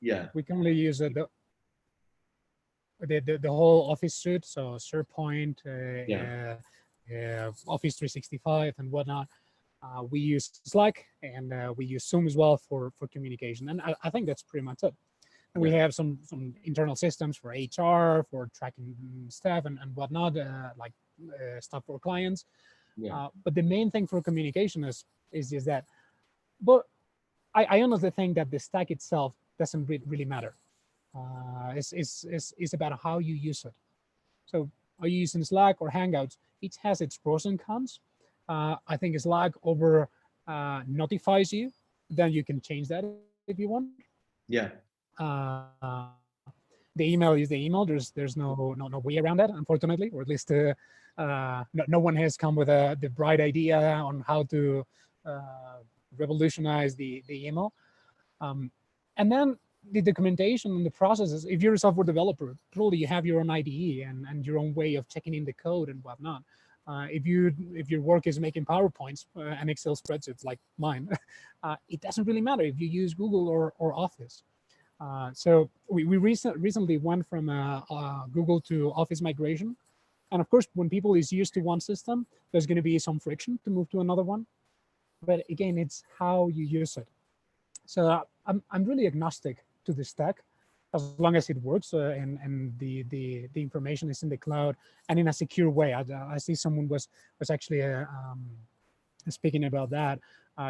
Yeah. We currently use the whole Office suite, so SharePoint, Office 365, and whatnot. We use Slack, and we use Zoom as well for communication, and I think that's pretty much it. And we have some internal systems for HR, for tracking staff and whatnot, like stuff for clients. But the main thing for communication is just that. But I honestly think that the stack itself doesn't really matter. It's about how you use it. So are you using Slack or Hangouts? Each has its pros and cons. I think Slack over notifies you. Then you can change that if you want. Yeah. The email is the email. There's no way around that, unfortunately, or at least no one has come with the bright idea on how to revolutionize the email. And then the documentation and the processes. If you're a software developer, probably you have your own IDE and your own way of checking in the code and whatnot. If your work is making PowerPoints and Excel spreadsheets like mine, it doesn't really matter if you use Google or Office. So we recently went from Google to Office migration. And of course, when people is used to one system, there's going to be some friction to move to another one. But again, it's how you use it. So I'm really agnostic to the stack, as long as it works and the information is in the cloud and in a secure way. I see someone was actually speaking about that.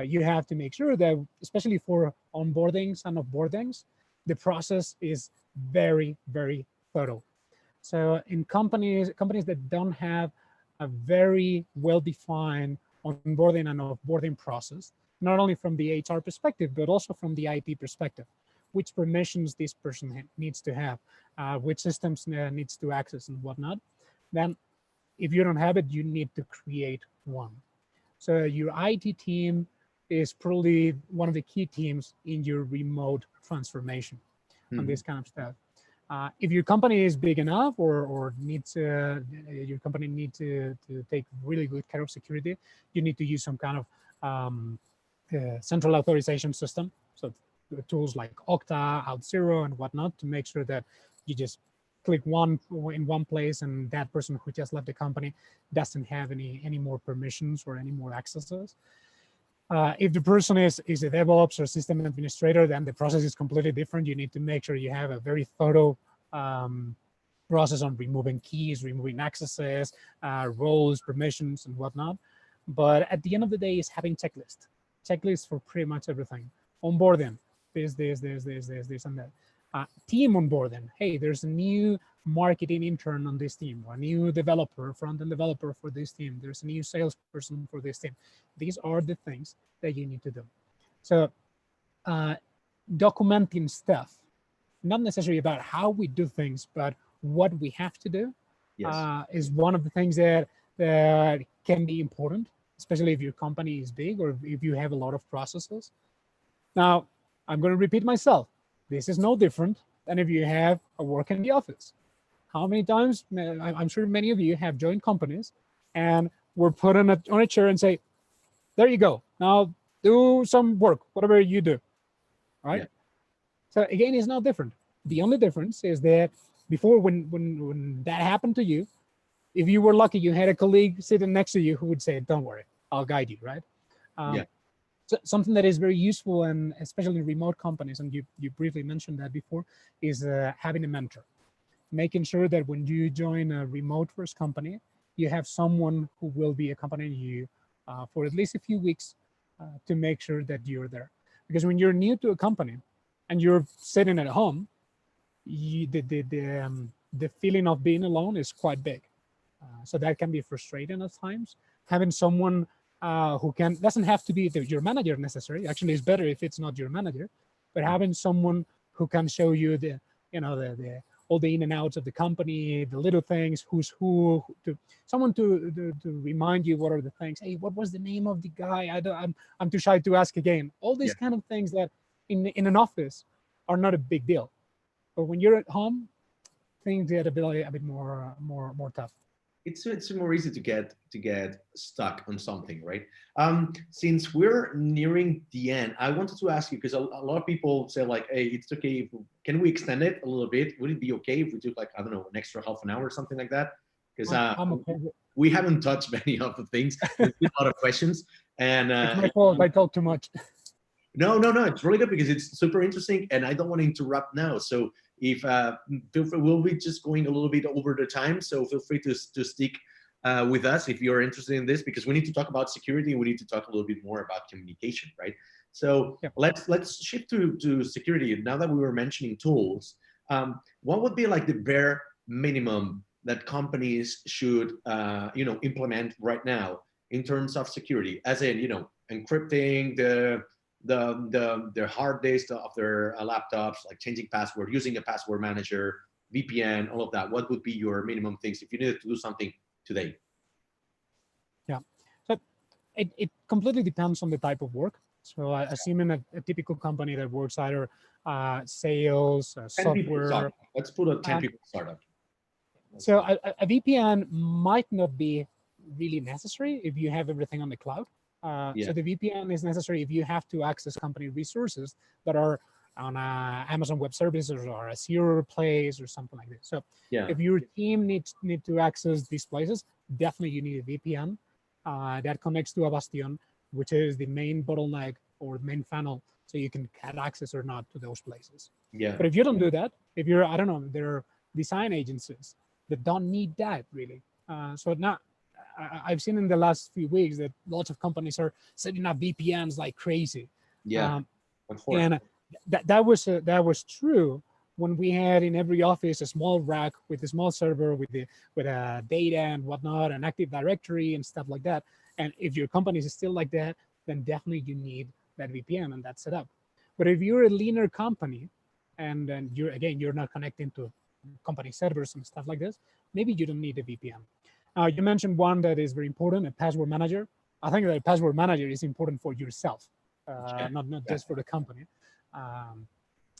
You have to make sure that, especially for onboardings and offboardings, the process is very, very thorough. So in companies that don't have a very well-defined onboarding and offboarding process, not only from the HR perspective, but also from the IT perspective, which permissions this person needs to have, which systems needs to access and whatnot, then if you don't have it, you need to create one. So your IT team is probably one of the key teams in your remote transformation on this kind of stuff. If your company is big enough or needs your company needs to take really good care of security, you need to use some kind of central authorization system. So tools like Okta, Auth0, and whatnot to make sure that you just click one in one place and that person who just left the company doesn't have any more permissions or any more accesses. If the person is a DevOps or system administrator, then the process is completely different. You need to make sure you have a very thorough process on removing keys, removing accesses, roles, permissions, and whatnot. But at the end of the day, is having checklists for pretty much everything. Onboarding, this, and that. Team onboarding. Hey, there's a new marketing intern on this team, or a new developer, front-end developer for this team. There's a new salesperson for this team. These are the things that you need to do. So documenting stuff, not necessarily about how we do things, but what we have to do, is one of the things that can be important, especially if your company is big or if you have a lot of processes. Now, I'm going to repeat myself. This is no different than if you have a work in the office. How many times, I'm sure many of you have joined companies and were put on a chair and say, there you go, now do some work, whatever you do, right? So again, it's not different. The only difference is that before, when that happened to you, if you were lucky, you had a colleague sitting next to you who would say, don't worry, I'll guide you, right? So something that is very useful, and especially in remote companies, and you briefly mentioned that before, is having a mentor. Making sure that when you join a remote first company, you have someone who will be accompanying you for at least a few weeks to make sure that you're there. Because when you're new to a company and you're sitting at home, the feeling of being alone is quite big. So that can be frustrating at times. Having someone who doesn't have to be your manager necessarily. Actually, it's better if it's not your manager, but having someone who can show you the all the in and outs of the company, the little things, who's who, someone to remind you what are the things. Hey, what was the name of the guy? I'm too shy to ask again. All these kind of things that in an office are not a big deal, but when you're at home, things get a bit more tough. It's more easy to get stuck on something, right? Since we're nearing the end, I wanted to ask you, because a lot of people say like, hey, it's okay, can we extend it a little bit? Would it be okay if we took like, I don't know, an extra half an hour or something like that? Because we haven't touched many of the things. There's a lot of questions, and it's my fault if I talk too much. No, it's really good because it's super interesting, and I don't want to interrupt now. So if feel free, we'll be just going a little bit over the time, so feel free to stick with us if you're interested in this, because we need to talk about security. We need to talk a little bit more about communication, right? So let's shift to security. Now that we were mentioning tools, what would be like the bare minimum that companies should implement right now in terms of security, as in encrypting their hard disk of their laptops, like changing password, using a password manager, VPN, all of that? What would be your minimum things if you needed to do something today? Yeah, so it completely depends on the type of work. So assuming a typical company that works either sales, software. Let's put a 10 people startup. So a VPN might not be really necessary if you have everything on the cloud. So the VPN is necessary if you have to access company resources that are on Amazon Web Services or Azure Place or something like this. So if your team needs to access these places, definitely you need a VPN that connects to a Bastion, which is the main bottleneck or main funnel, so you can get access or not to those places. But if you don't do that, if you're, I don't know, there are design agencies that don't need that really. So now I've seen in the last few weeks that lots of companies are setting up VPNs like crazy. And that was true when we had in every office a small rack with a small server with data and whatnot, an Active Directory and stuff like that. And if your company is still like that, then definitely you need that VPN and that setup. But if you're a leaner company and you're not connecting to company servers and stuff like this, maybe you don't need a VPN. You mentioned one that is very important, a password manager. I think that a password manager is important for yourself, not just for the company.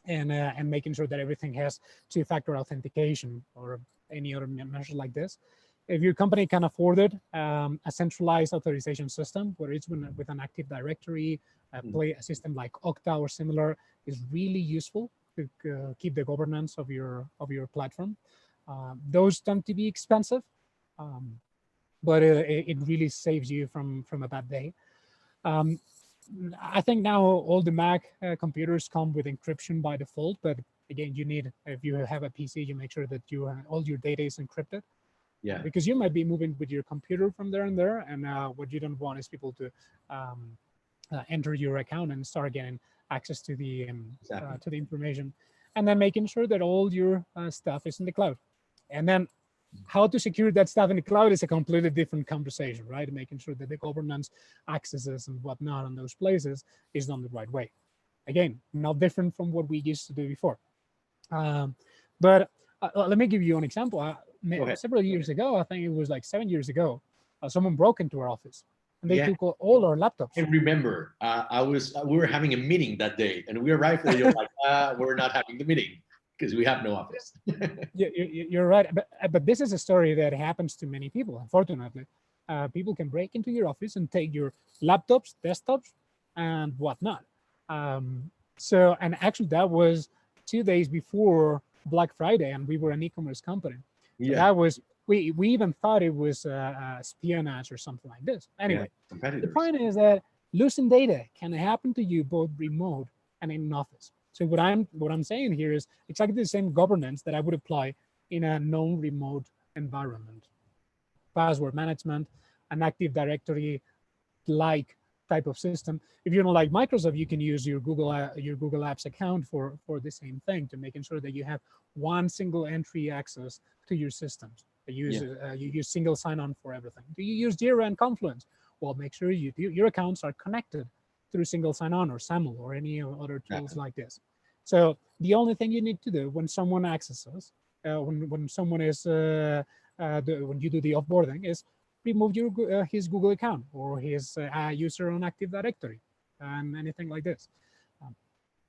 And making sure that everything has two-factor authentication or any other measure like this. If your company can afford it, a centralized authorization system, where it's with an Active Directory, a system like Okta or similar, is really useful to keep the governance of your platform. Those tend to be expensive, but it really saves you from a bad day. I think now all the Mac computers come with encryption by default, but again, if you have a PC, you make sure that all your data is encrypted. Yeah. Because you might be moving with your computer from there and there, and what you don't want is people to enter your account and start getting access to the information, and then making sure that all your stuff is in the cloud. And then how to secure that stuff in the cloud is a completely different conversation, right? Making sure that the governance accesses and whatnot on those places is done the right way. Again, not different from what we used to do before. But let me give you an example. Several years ago, I think it was like 7 years ago, someone broke into our office and they took all our laptops. I remember we were having a meeting that day, and we arrived and you're like, we're not having the meeting because we have no office. You're right, but this is a story that happens to many people. Unfortunately, people can break into your office and take your laptops, desktops, and whatnot. And actually, that was 2 days before Black Friday, and we were an e-commerce company. So that was we even thought it was espionage or something like this. Anyway, the point is that losing data can happen to you both remote and in an office. So what I'm saying here is exactly the same governance that I would apply in a non-remote environment. Password management, an Active Directory like type of system. If you don't like Microsoft, you can use your Google Apps account for the same thing, to making sure that you have one single entry access to your systems. You use single sign-on for everything. Do you use Jira and Confluence? Well, make sure your accounts are connected through single sign-on or SAML or any other tools like this. So the only thing you need to do when someone accesses, when someone is when you do the offboarding, is remove his Google account or his user on Active Directory and anything like this.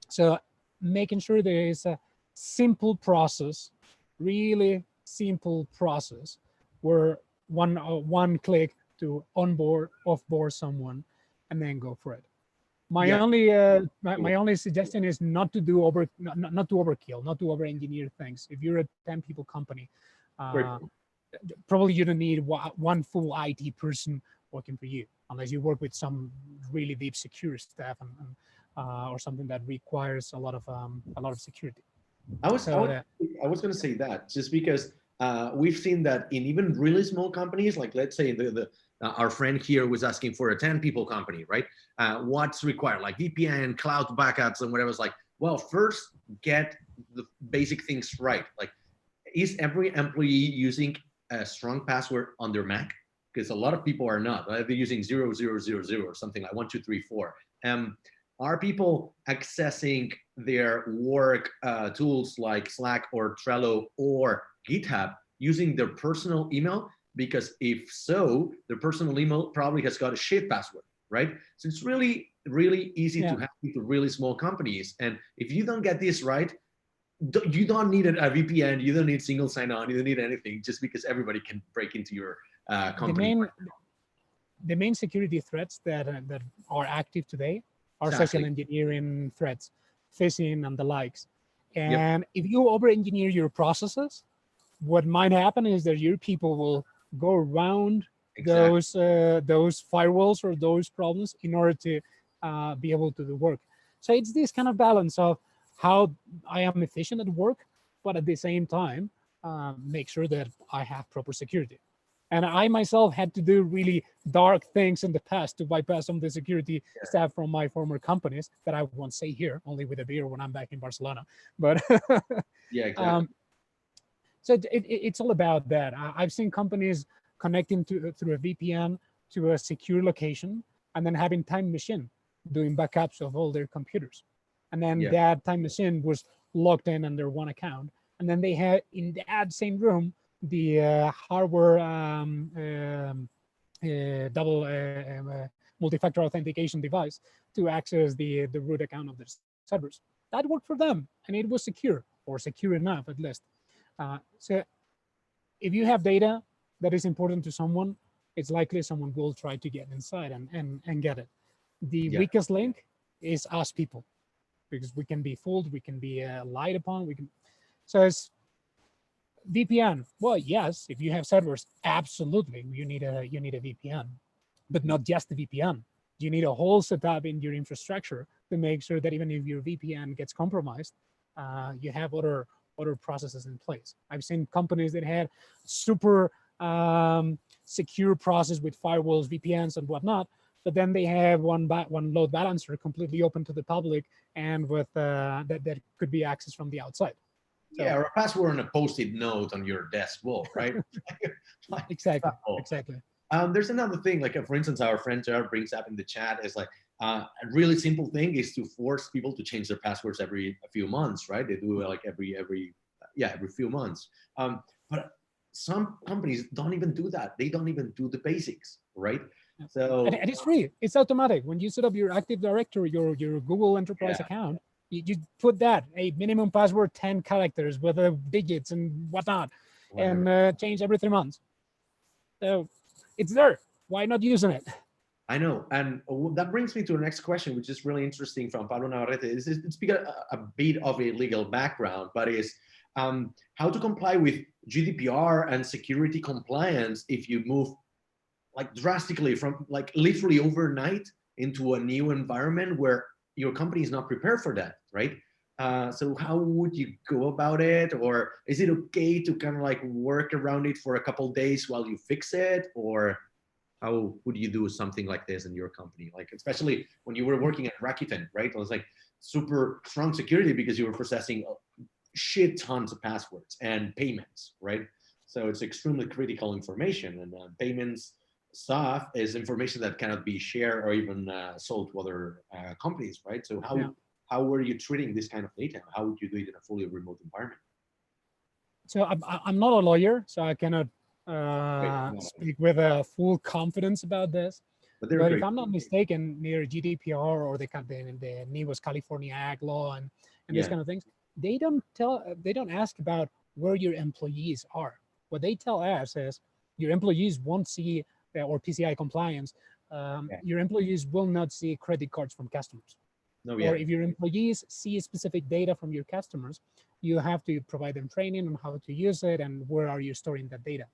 So making sure there is a simple process, really simple process, where one click to onboard, offboard someone, and then go for it. My only suggestion is not to overkill, not to over-engineer things. If you're a 10-people company, probably you don't need one full IT person working for you, unless you work with some really deep security staff or something that requires a lot of security. I was going to say that, just because we've seen that in even really small companies, like let's say our friend here was asking for a 10-people company, right? What's required, like VPN, cloud backups, and whatever. It's like, well, first get the basic things right. Like, is every employee using a strong password on their Mac? Because a lot of people are not. They're using 0000 or something like 1234. Are people accessing their work tools like Slack or Trello or GitHub using their personal email? Because if so, their personal email probably has got a shared password, right? So it's really, really easy to hack into really small companies. And if you don't get this right, you don't need a VPN, you don't need single sign-on, you don't need anything, just because everybody can break into your company. The main security threats that are active today are social engineering threats, phishing, and the likes. And if you over-engineer your processes, what might happen is that your people will go around those firewalls or those problems in order to be able to do work. So it's this kind of balance of how I am efficient at work, but at the same time, make sure that I have proper security. And I myself had to do really dark things in the past to bypass some of the security staff from my former companies that I won't say here, only with a beer when I'm back in Barcelona. But so it's all about that. I've seen companies connecting through a VPN to a secure location, and then having time machine doing backups of all their computers. And then that time machine was logged in under one account. And then they had in that same room the hardware double multi-factor authentication device to access the root account of the servers. That worked for them, and it was secure, or secure enough at least. So if you have data that is important to someone, it's likely someone will try to get inside and get it. The weakest link is us people, because we can be fooled, we can be lied upon, we can. So it's VPN. Well, yes, if you have servers, absolutely, you need a VPN, but not just the VPN. You need a whole setup in your infrastructure to make sure that even if your VPN gets compromised, you have other processes in place. I've seen companies that had super secure process with firewalls, VPNs, and whatnot, but then they have one load balancer completely open to the public, and with that could be accessed from the outside. So, yeah, or a password on a post-it note on your desk wall, right? Like, exactly. There's another thing, like for instance, our friend Jared brings up in the chat is like a really simple thing is to force people to change their passwords every few months, right? They do it like every few months. But some companies don't even do that. They don't even do the basics, right? So and it's free. It's automatic. When you set up your Active Directory, your Google Enterprise account, you put that a minimum password 10 characters with the digits and whatnot, and change every 3 months. So it's there. Why not using it? I know, and that brings me to the next question, which is really interesting from Pablo Navarrete. It's a bit of a legal background, but is how to comply with GDPR and security compliance if you move like drastically from like literally overnight into a new environment where your company is not prepared for that, right? So how would you go about it? Or is it okay to kind of like work around it for a couple of days while you fix it? Or how would you do something like this in your company? Like, especially when you were working at Rakuten, right? It was like super strong security because you were processing shit tons of passwords and payments, right? So it's extremely critical information, and payments stuff is information that cannot be shared or even sold to other companies, right? So how were you treating this kind of data? How would you do it in a fully remote environment? So I'm not a lawyer, so I cannot speak with full confidence about this. But if I'm not mistaken, near GDPR or the NEWA's California Ag law and these kind of things, they don't ask about where your employees are. What they tell us is your employees won't see or PCI compliance. Your employees will not see credit cards from customers. Or if your employees see specific data from your customers, you have to provide them training on how to use it and where are you storing that data.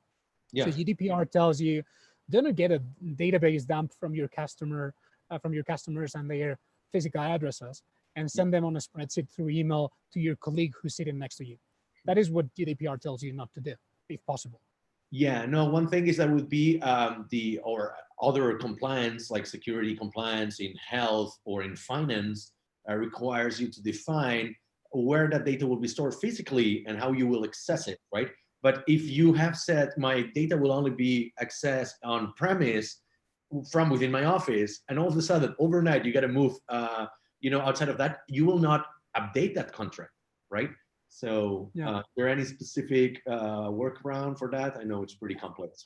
So GDPR tells you, do not get a database dump from your customers and their physical addresses and send them on a spreadsheet through email to your colleague who's sitting next to you. That is what GDPR tells you not to do, if possible. Yeah, no, one thing is that would be or other compliance, like security compliance in health or in finance, requires you to define where that data will be stored physically and how you will access it, right? But if you have said my data will only be accessed on premise from within my office, and all of a sudden overnight you got to move, outside of that, you will not update that contract, right? So, is there any specific workaround for that? I know it's pretty complex.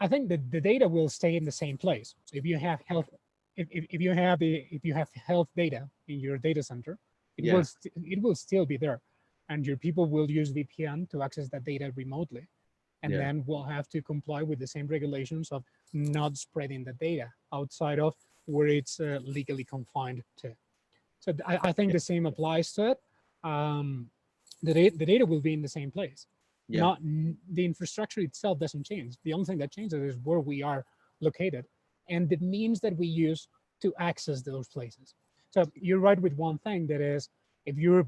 I think that the data will stay in the same place. So if you have health, if you have health data in your data center, it will still be there, and your people will use VPN to access that data remotely, and then we'll have to comply with the same regulations of not spreading the data outside of where it's legally confined to. So I think the same applies to it. The data will be in the same place. Not the infrastructure itself doesn't change. The only thing that changes is where we are located and the means that we use to access those places. So you're right with one thing, that is, if you're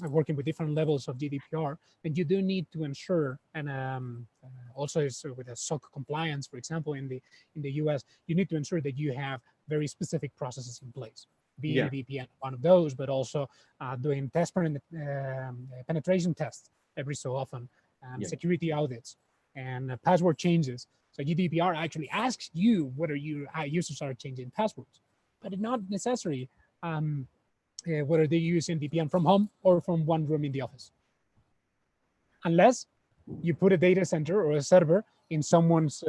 working with different levels of GDPR, then you do need to ensure, and also with a SOC compliance, for example, in the US, you need to ensure that you have very specific processes in place. Being VPN one of those, but also doing penetration tests every so often, security audits, and password changes. So GDPR actually asks you whether your users are changing passwords, but it's not necessary whether they're using VPN from home or from one room in the office. Unless you put a data center or a server in someone's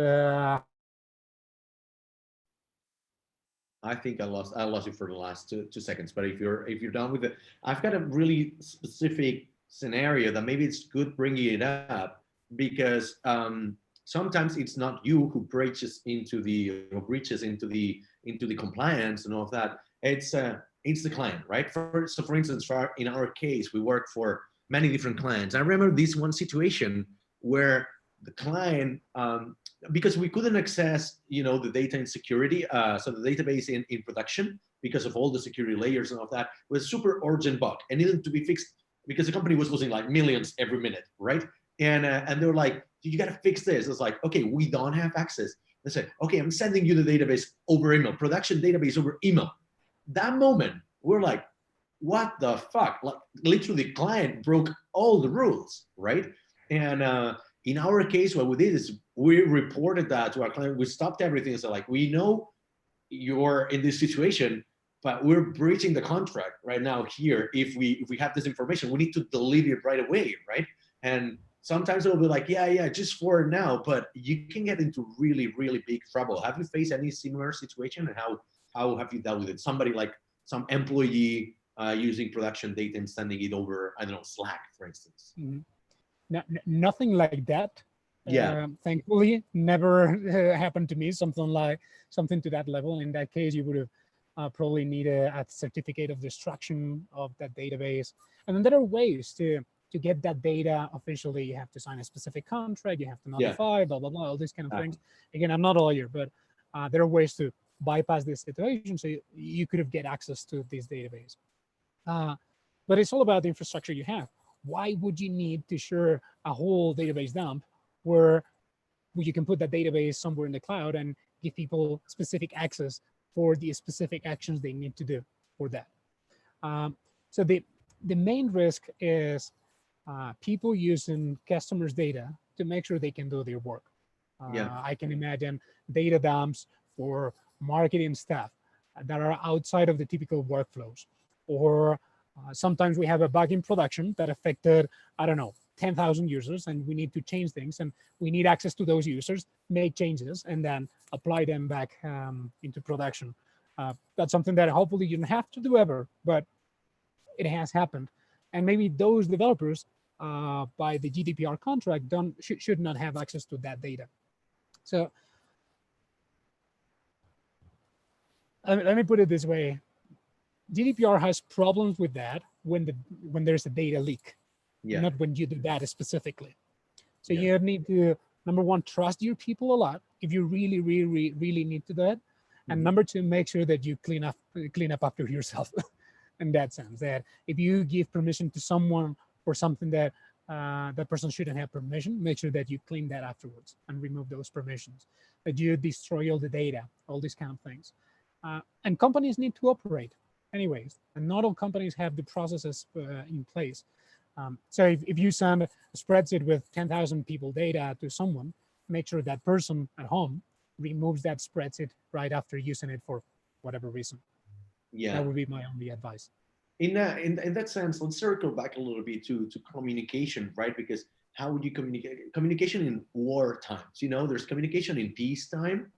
I think I lost you for the last 2 seconds. But if you're done with it, I've got a really specific scenario that maybe it's good bringing it up because sometimes it's not you who breaches into the compliance and all of that. It's the client, right? So for instance, in our case, we work for many different clients. I remember this one situation where the client because we couldn't access, the data in security, so the database in production, because of all the security layers and all of that, was super urgent bug and needed to be fixed because the company was losing like millions every minute, right? And they were like, you got to fix this. It's like, okay, we don't have access. They said, okay, I'm sending you the database over email, production database over email. That moment, we're like, what the fuck? Like, literally, the client broke all the rules, right? And in our case, what we did is we reported that to our client. We stopped everything. So like, we know you're in this situation, but we're breaching the contract right now here. If we have this information, we need to delete it right away, right? And sometimes it'll be like, yeah, just for now, but you can get into really, really big trouble. Have you faced any similar situation, and how have you dealt with it? Somebody like some employee using production data and sending it over, I don't know, Slack, for instance. Mm-hmm. Nothing like that. Yeah. Thankfully, never happened to me. Something to that level. In that case, you would have probably need a certificate of destruction of that database. And then there are ways to get that data officially. You have to sign a specific contract. You have to notify, blah, blah, blah, all these kind of things. Again, I'm not a lawyer, but there are ways to bypass this situation so you could have get access to this database. But it's all about the infrastructure you have. Why would you need to share a whole database dump where you can put that database somewhere in the cloud and give people specific access for the specific actions they need to do for that? So the main risk is people using customers' data to make sure they can do their work. I can imagine data dumps for marketing staff that are outside of the typical workflows, or sometimes we have a bug in production that affected, I don't know, 10,000 users, and we need to change things, and we need access to those users, make changes, and then apply them back into production. That's something that hopefully you don't have to do ever, but it has happened. And maybe those developers, by the GDPR contract, should not have access to that data. So let me put it this way. GDPR has problems with that when there's a data leak, not when you do that specifically. So you need to, number one, trust your people a lot if you really, really, really need to do that. And number two, make sure that you clean up after yourself in that sense, that if you give permission to someone for something that that person shouldn't have permission, make sure that you clean that afterwards and remove those permissions, that you destroy all the data, all these kind of things. And companies need to operate anyways, and not all companies have the processes in place. So if you send a spreadsheet with 10,000 people data to someone, make sure that person at home removes that spreadsheet right after using it for whatever reason. That would be my only advice. In that sense, let's circle back a little bit to communication, right? Because how would you communicate? Communication in war times, there's communication in peacetime.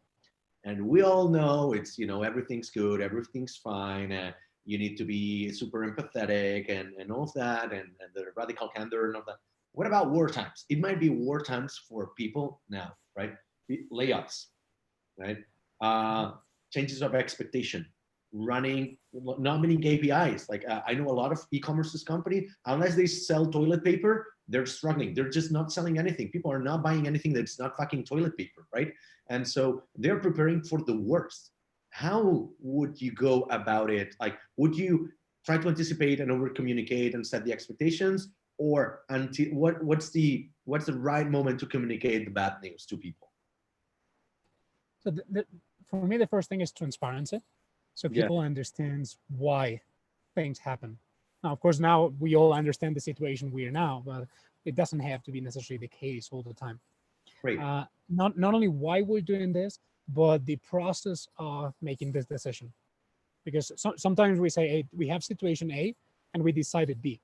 And we all know it's, everything's good, everything's fine. You need to be super empathetic and all of that, and the radical candor and all that. What about war times? It might be war times for people now, right? Layoffs, right? Changes of expectation, not many KPIs. Like I know a lot of e-commerce company, unless they sell toilet paper, they're struggling. They're just not selling anything. People are not buying anything that's not fucking toilet paper, right? And so they're preparing for the worst. How would you go about it? Like, would you try to anticipate and over communicate and set the expectations, or what's the right moment to communicate the bad news to people? So for me, the first thing is transparency, so people understand why things happen. Now, of course, now we all understand the situation we are now, but it doesn't have to be necessarily the case all the time. Right. Not only why we're doing this, but the process of making this decision. Because sometimes we say, hey, we have situation A and we decided B,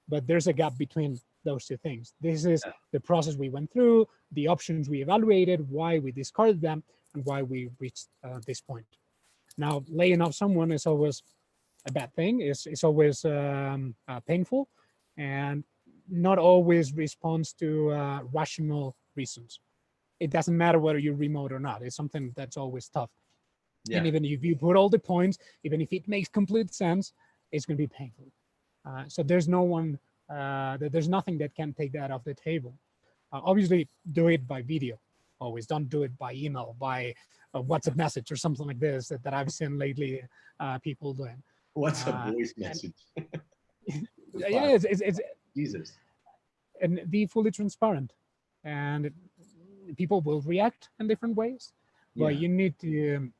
but there's a gap between those two things. This is the process we went through, the options we evaluated, why we discarded them, and why we reached this point. Now, laying off someone is always a bad thing. It's always painful, and not always responds to rational reasons. It doesn't matter whether you're remote or not. It's something that's always tough. Yeah. And even if you put all the points, even if it makes complete sense, it's going to be painful. So there's no one, there's nothing that can take that off the table. Obviously, do it by video. Always don't do it by email, by a WhatsApp message or something like this that I've seen lately people doing. What's a voice message? Yeah, it's Jesus. And be fully transparent, and people will react in different ways. But you need to,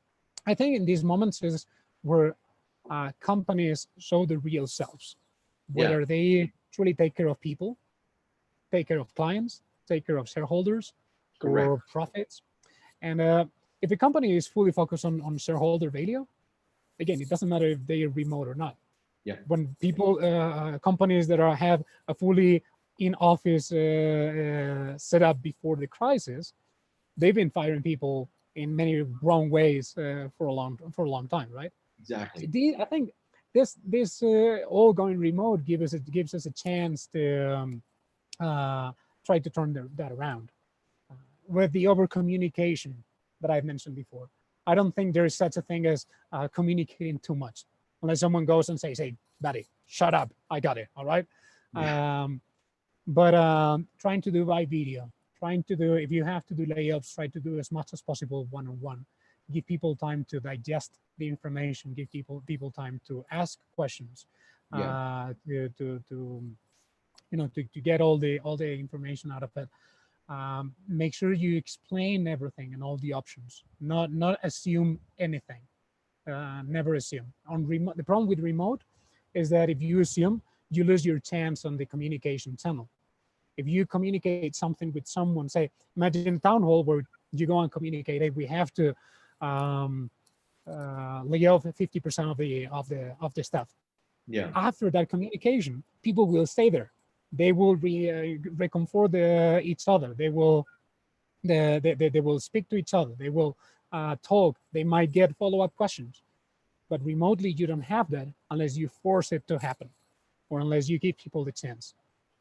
I think in these moments is where companies show the real selves, whether they truly take care of people, take care of clients, take care of shareholders, or profits. And if a company is fully focused on shareholder value, again, it doesn't matter if they are remote or not. Yeah. When people, companies that have a fully in-office setup before the crisis, they've been firing people in many wrong ways for a long time, right? Exactly. So I think this all going remote gives us a chance to try to turn that around. With the over communication that I've mentioned before, I don't think there is such a thing as communicating too much, unless someone goes and says, "Hey, buddy, shut up, I got it, all right." Yeah. But trying to do by video, trying to do, if you have to do layoffs, try to do as much as possible one-on-one. Give people time to digest the information. Give people time to ask questions. To get all the information out of it. Make sure you explain everything and all the options. Not assume anything. Never assume. On remote, the problem with remote is that if you assume, you lose your chance on the communication channel. If you communicate something with someone, say, imagine a town hall where you go and communicate, hey, we have to lay off 50% of the staff. Yeah. After that communication, people will stay there. They will reconfort each other. They will speak to each other. They will talk. They might get follow-up questions. But remotely, you don't have that unless you force it to happen, or unless you give people the chance.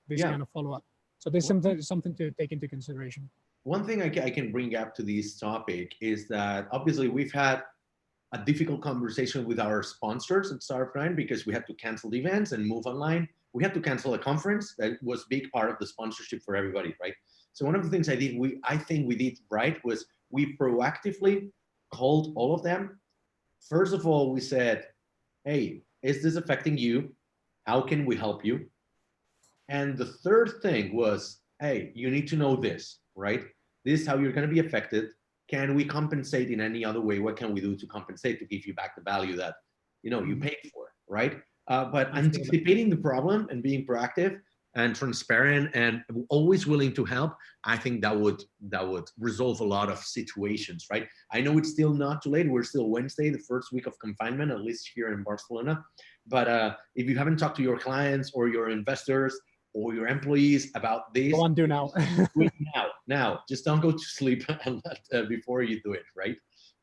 This kind of follow-up. So there's something to take into consideration. One thing I can bring up to this topic is that obviously we've had a difficult conversation with our sponsors at Starfront because we had to cancel events and move online. We had to cancel a conference that was a big part of the sponsorship for everybody, right? So one of the things I think we did right was we proactively called all of them. First of all, we said, hey, is this affecting you? How can we help you? And the third thing was, hey, you need to know this, right? This is how you're going to be affected. Can we compensate in any other way? What can we do to compensate, to give you back the value that you paid for, right? But anticipating the problem and being proactive and transparent and always willing to help, I think that would resolve a lot of situations, right? I know it's still not too late. We're still Wednesday, the first week of confinement, at least here in Barcelona. But if you haven't talked to your clients or your investors or your employees about this, go on, do now. do it now. Just don't go to sleep before you do it, right?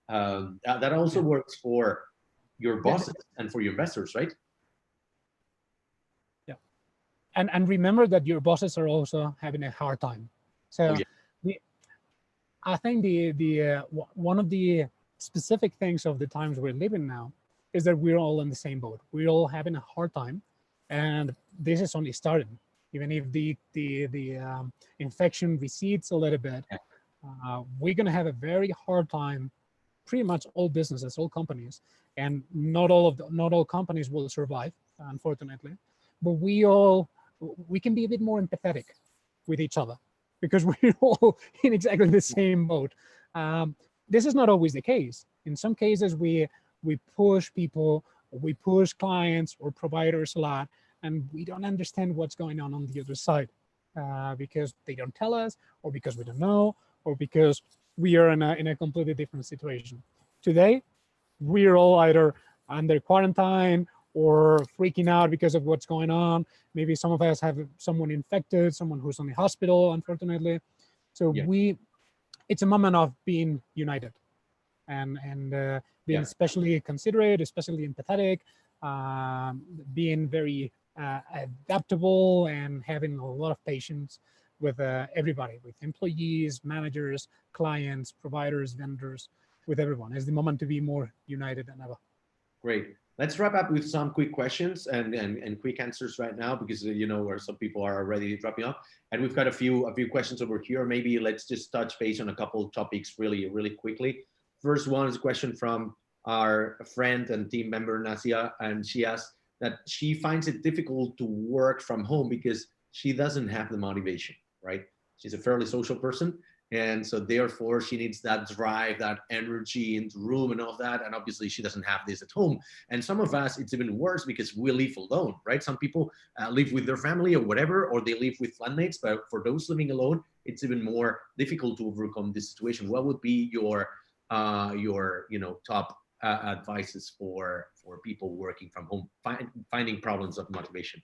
That also works for your bosses and for your investors, right? And remember that your bosses are also having a hard time. So I think the one of the specific things of the times we're living now is that we're all in the same boat. We're all having a hard time, and this is only starting. Even if the infection recedes a little bit, we're going to have a very hard time. Pretty much all businesses, all companies, and not all companies will survive, unfortunately. But we can be a bit more empathetic with each other because we're all in exactly the same boat. This is not always the case. In some cases, we push people, we push clients or providers a lot, and we don't understand what's going on the other side because they don't tell us, or because we don't know, or because we are in a completely different situation. Today, we're all either under quarantine or freaking out because of what's going on. Maybe some of us have someone infected, someone who's in the hospital, unfortunately. So Yeah. it's a moment of being united and being Yeah. especially considerate, especially empathetic, being very adaptable, and having a lot of patience with everybody, with employees, managers, clients, providers, vendors, with everyone. It's the moment to be more united than ever. Great. Let's wrap up with some quick questions and quick answers right now, because where some people are already dropping off, and we've got a few questions over here. Maybe let's just touch base on a couple of topics really quickly. First one is a question from our friend and team member Nasia, and she asks that she finds it difficult to work from home because she doesn't have the motivation, right? She's a fairly social person, and so therefore she needs that drive, that energy into room and all that. And obviously she doesn't have this at home. And some of us, it's even worse because we live alone, right? Some people live with their family or whatever, or they live with flatmates. But for those living alone, it's even more difficult to overcome this situation. What would be your top advices for people working from home, finding problems of motivation?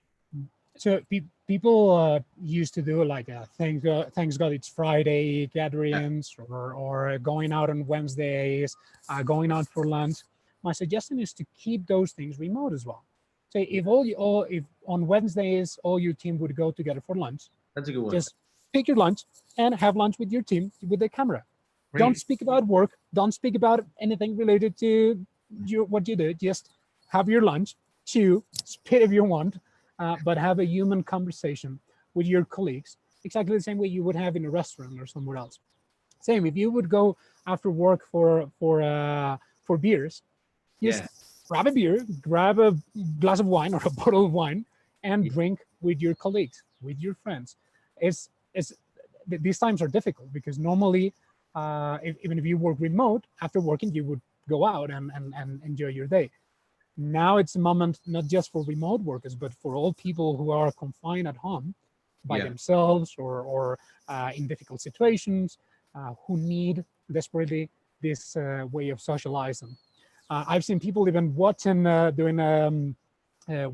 So people used to do like thanks God it's Friday gatherings, or going out on Wednesdays, going out for lunch. My suggestion is to keep those things remote as well. So if if on Wednesdays all your team would go together for lunch, That's a good one. just pick your lunch and have lunch with your team with the camera. Great. Don't speak about work. Don't speak about anything related to what you do. Just have your lunch, chew, spit if you want, but have a human conversation with your colleagues, exactly the same way you would have in a restaurant or somewhere else. Same, if you would go after work for beers, just Yeah. grab a beer, grab a glass of wine or a bottle of wine, and drink with your colleagues, with your friends. These times are difficult because normally, even if you work remote, after working you would go out and enjoy your day. Now it's a moment not just for remote workers, but for all people who are confined at home by themselves or in difficult situations, who need desperately this way of socializing. I've seen people even watching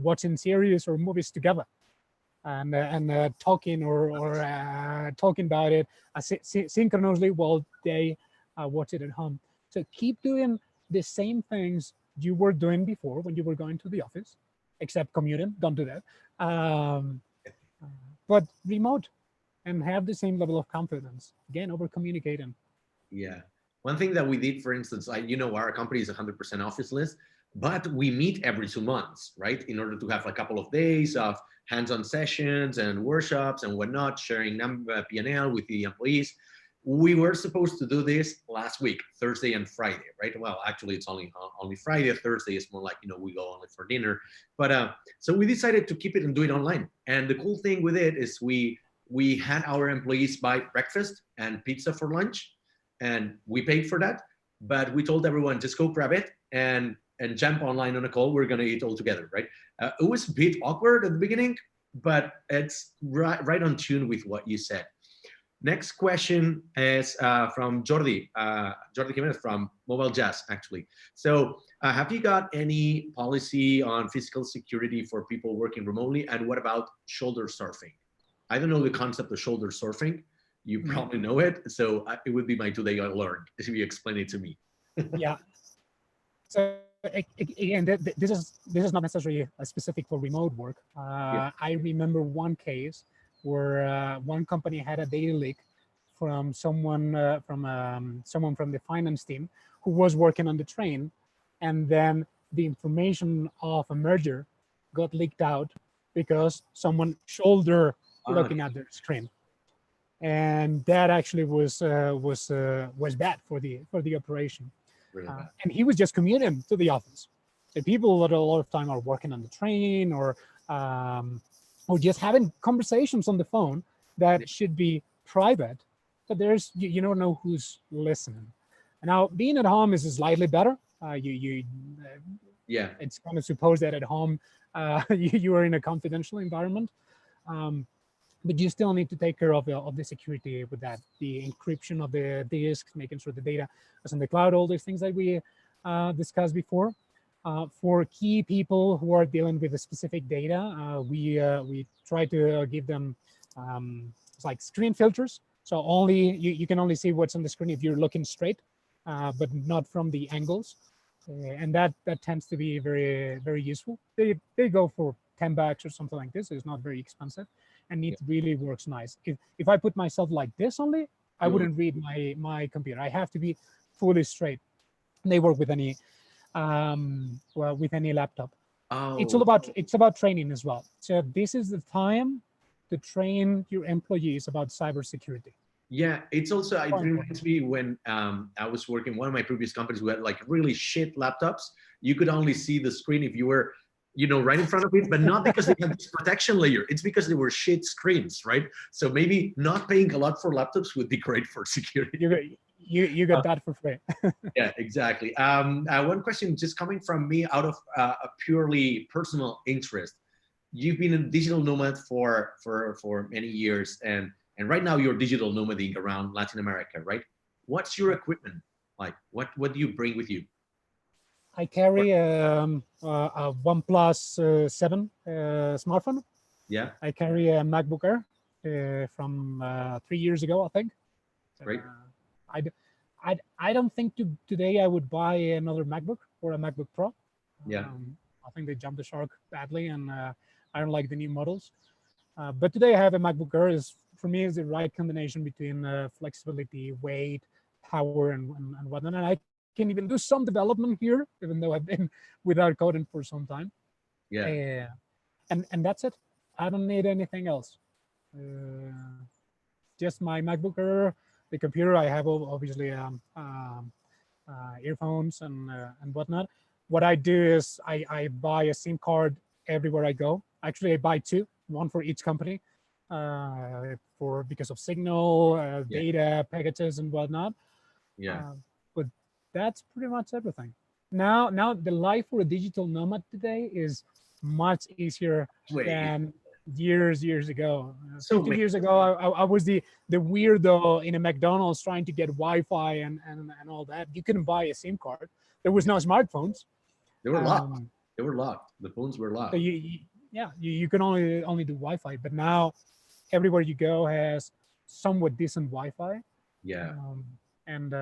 watching series or movies together, and talking or talking about it synchronously while they watch it at home. So keep doing the same things you were doing before when you were going to the office, except commuting. Don't do that. But remote, and have the same level of confidence. Again, over communicating. Yeah. One thing that we did, for instance, our company is 100% officeless, but we meet every 2 months, right? In order to have a couple of days of hands-on sessions and workshops and whatnot, sharing P&L with the employees. We were supposed to do this last week, Thursday and Friday, right? Well, actually, it's only Friday. Thursday is more like, we go only for dinner. But so we decided to keep it and do it online. And the cool thing with it is we had our employees buy breakfast and pizza for lunch, and we paid for that. But we told everyone, just go grab it and jump online on a call. We're going to eat all together, right? It was a bit awkward at the beginning, but it's right on tune with what you said. Next question is from Jordi Jimenez from Mobile Jazz, actually. So have you got any policy on physical security for people working remotely? And what about shoulder surfing? I don't know the concept of shoulder surfing. You probably know it. So it would be my today I learned if you explain it to me. Yeah. So again, this is not necessarily specific for remote work. I remember one case where one company had a data leak from someone from the finance team who was working on the train, and then the information of a merger got leaked out because someone shoulder looking at their screen, and that actually was bad for the operation. Really bad. And he was just commuting to the office. The people that a lot of time are working on the train or just having conversations on the phone that should be private, but there's you don't know who's listening. Now, being at home is slightly better. It's kind of supposed that at home you are in a confidential environment, but you still need to take care of the security with that, the encryption of the disks, making sure the data is in the cloud, all these things that we discussed before. For key people who are dealing with a specific data, we try to give them it's like screen filters. So only you can only see what's on the screen if you're looking straight, but not from the angles. And that tends to be very useful. They go for $10 or something like this. It's not very expensive, and it really works nice. If I put myself like this only, I wouldn't read my computer. I have to be fully straight. They work with any well, with any laptop. It's all about training as well. So this is the time to train your employees about cybersecurity. Yeah, it's also, it reminds me when I was working one of my previous companies who had like really shit laptops. You could only see the screen if you were, you know, right in front of it, but not because they had this protection layer. It's because they were shit screens, right? So maybe not paying a lot for laptops would be great for security. You got that for free. Yeah, exactly. One question just coming from me out of a purely personal interest. You've been a digital nomad for many years, and right now you're digital nomading around Latin America, right? What's your equipment like? What do you bring with you? I carry a OnePlus 7 smartphone. Yeah. I carry a MacBook Air from 3 years ago, I think. Great. I don't think today I would buy another MacBook or a MacBook Pro. Yeah. I think they jumped the shark badly, and I don't like the new models. But today I have a MacBook Air. For me is the right combination between flexibility, weight, power, and whatnot. And I can even do some development here, even though I've been without coding for some time. Yeah. And that's it. I don't need anything else. Just my MacBook Air, the computer. I have obviously earphones and whatnot. What I do is I buy a SIM card everywhere I go. Actually, I buy two, one for each company, because of signal, data packages and whatnot. Yeah. But that's pretty much everything. Now the life for a digital nomad today is much easier than years ago. 50 years ago, I was the weirdo in a McDonald's trying to get Wi-Fi and all that. You couldn't buy a SIM card. There was no smartphones. They were locked. They were locked. The phones were locked. So you can only do Wi-Fi. But now everywhere you go has somewhat decent Wi-Fi. Yeah. And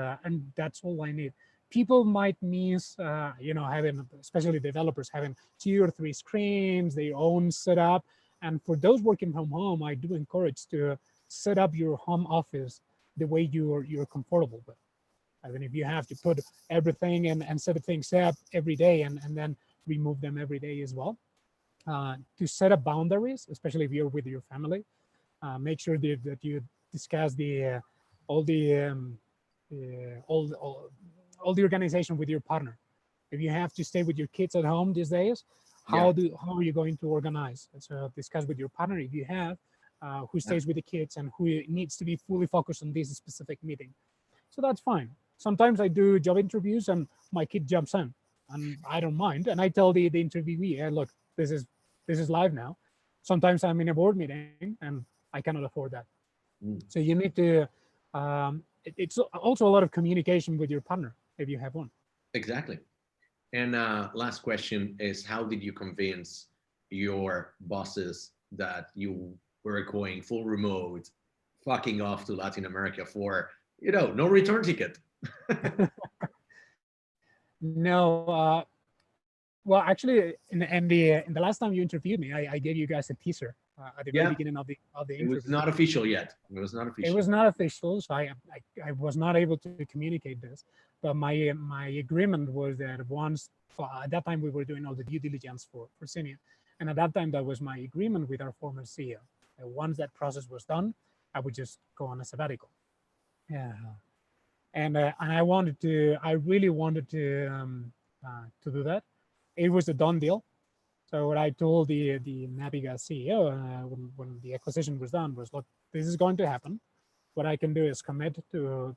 that's all I need. People might miss, having, especially developers, having 2 or 3 screens, their own setup. And for those working from home, I do encourage to set up your home office the way you're comfortable with. I mean, if you have to put everything and set things up every day and then remove them every day as well, to set up boundaries, especially if you're with your family, make sure that you discuss all the organization with your partner. If you have to stay with your kids at home these days, how are you going to organize? So discuss with your partner if you have who stays with the kids and who needs to be fully focused on this specific meeting. So that's fine. Sometimes I do job interviews and my kid jumps in, and I don't mind. And I tell the interviewee, look, this is live now. Sometimes I'm in a board meeting and I cannot afford that. So you need to. It's also a lot of communication with your partner if you have one. Exactly. And last question is, how did you convince your bosses that you were going full remote, fucking off to Latin America for, no return ticket? No. Well, actually, in the last time you interviewed me, I gave you guys a teaser at the very beginning of the interview. It was not official yet. It was not official. It was not official, so I was not able to communicate this. But my agreement was that once, at that time we were doing all the due diligence for Cinia, and at that time that was my agreement with our former CEO. And once that process was done, I would just go on a sabbatical. Yeah, and I really wanted to do that. It was a done deal. So what I told the Naviga CEO when the acquisition was done was, look, this is going to happen. What I can do is commit to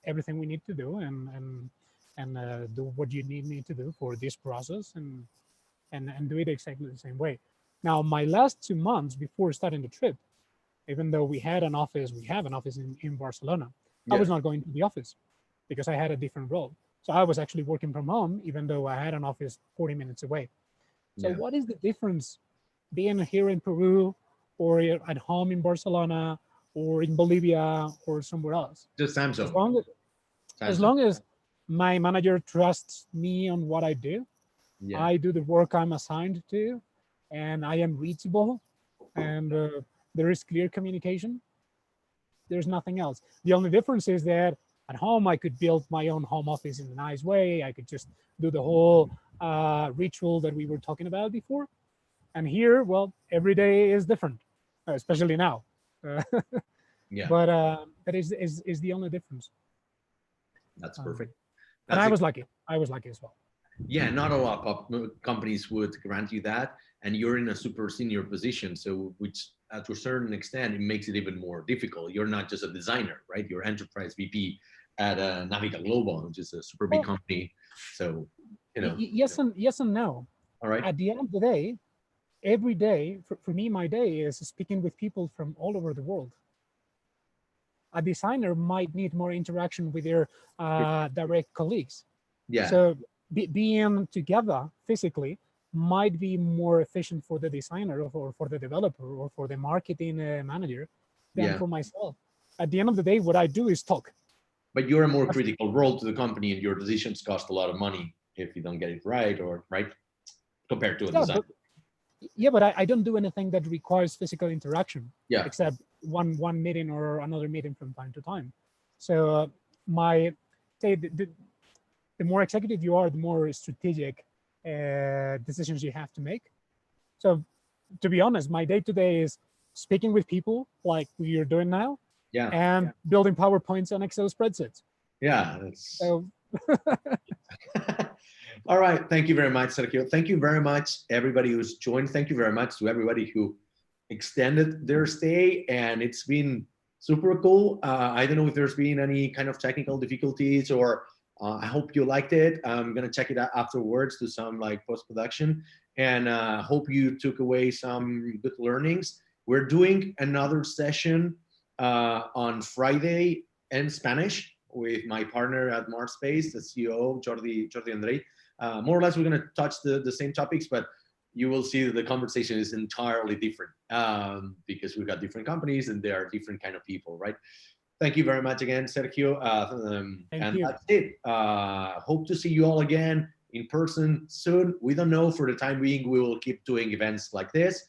everything we need to do and do what you need me to do for this process and do it exactly the same way. Now, my last 2 months before starting the trip, even though we have an office in Barcelona, I was not going to the office because I had a different role. So I was actually working from home, even though I had an office 40 minutes away. So Yeah. what is the difference being here in Peru or at home in Barcelona or in Bolivia or somewhere else? Just time As zone. long as, Time as zone. long as my manager trusts me on what I do, Yeah. I do the work I'm assigned to, and I am reachable, and there is clear communication. There's nothing else. The only difference is that at home I could build my own home office in a nice way. I could just do the whole ritual that we were talking about before. And here, well, every day is different, especially now. Uh, Yeah. but that is the only difference. That's perfect. And That's I was lucky. I was lucky as well. Yeah, not a lot of companies would grant you that, and you're in a super senior position, so which to a certain extent it makes it even more difficult. You're not just a designer, right? You're enterprise VP at Naviga Global, which is a super big Well, company. So, yes and no. All right. At the end of the day, every day for me, my day is speaking with people from all over the world. A designer might need more interaction with their direct colleagues. Yeah. So being together physically might be more efficient for the designer or for the developer or for the marketing manager than Yeah. for myself. At the end of the day, what I do is talk. But you're a more critical role to the company, and your decisions cost a lot of money if you don't get it right, or right, compared to a designer. But I don't do anything that requires physical interaction, Yeah. except one meeting or another meeting from time to time. So my say the more executive you are, the more strategic decisions you have to make. So to be honest, my day to day is speaking with people like we are doing now, Yeah. and building PowerPoints and Excel spreadsheets. Yeah. That's... So All right. Thank you very much, Sergio. Thank you very much, everybody who's joined. Thank you very much to everybody who extended their stay, and it's been super cool. I don't know if there's been any kind of technical difficulties, or I hope you liked it. I'm gonna check it out afterwards to some like post-production, and hope you took away some good learnings. We're doing another session on Friday in Spanish with my partner at MarSpace, the CEO, Jordi Andrei. More or less, we're going to touch the same topics, but you will see that the conversation is entirely different because we've got different companies and there are different kind of people, right? Thank you very much again, Sergio. Thank you. That's it. Hope to see you all again in person soon. We don't know, for the time being. We will keep doing events like this.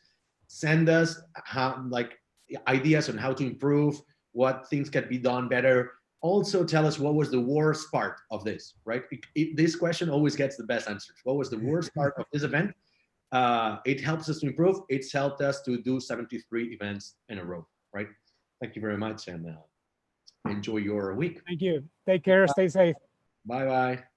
Send us ideas on how to improve, what things can be done better. Also tell us what was the worst part of this, right? This question always gets the best answers. What was the worst part of this event? It helps us to improve. It's helped us to do 73 events in a row, right? Thank you very much, and enjoy your week. Thank you. Take care. Stay safe. Bye-bye.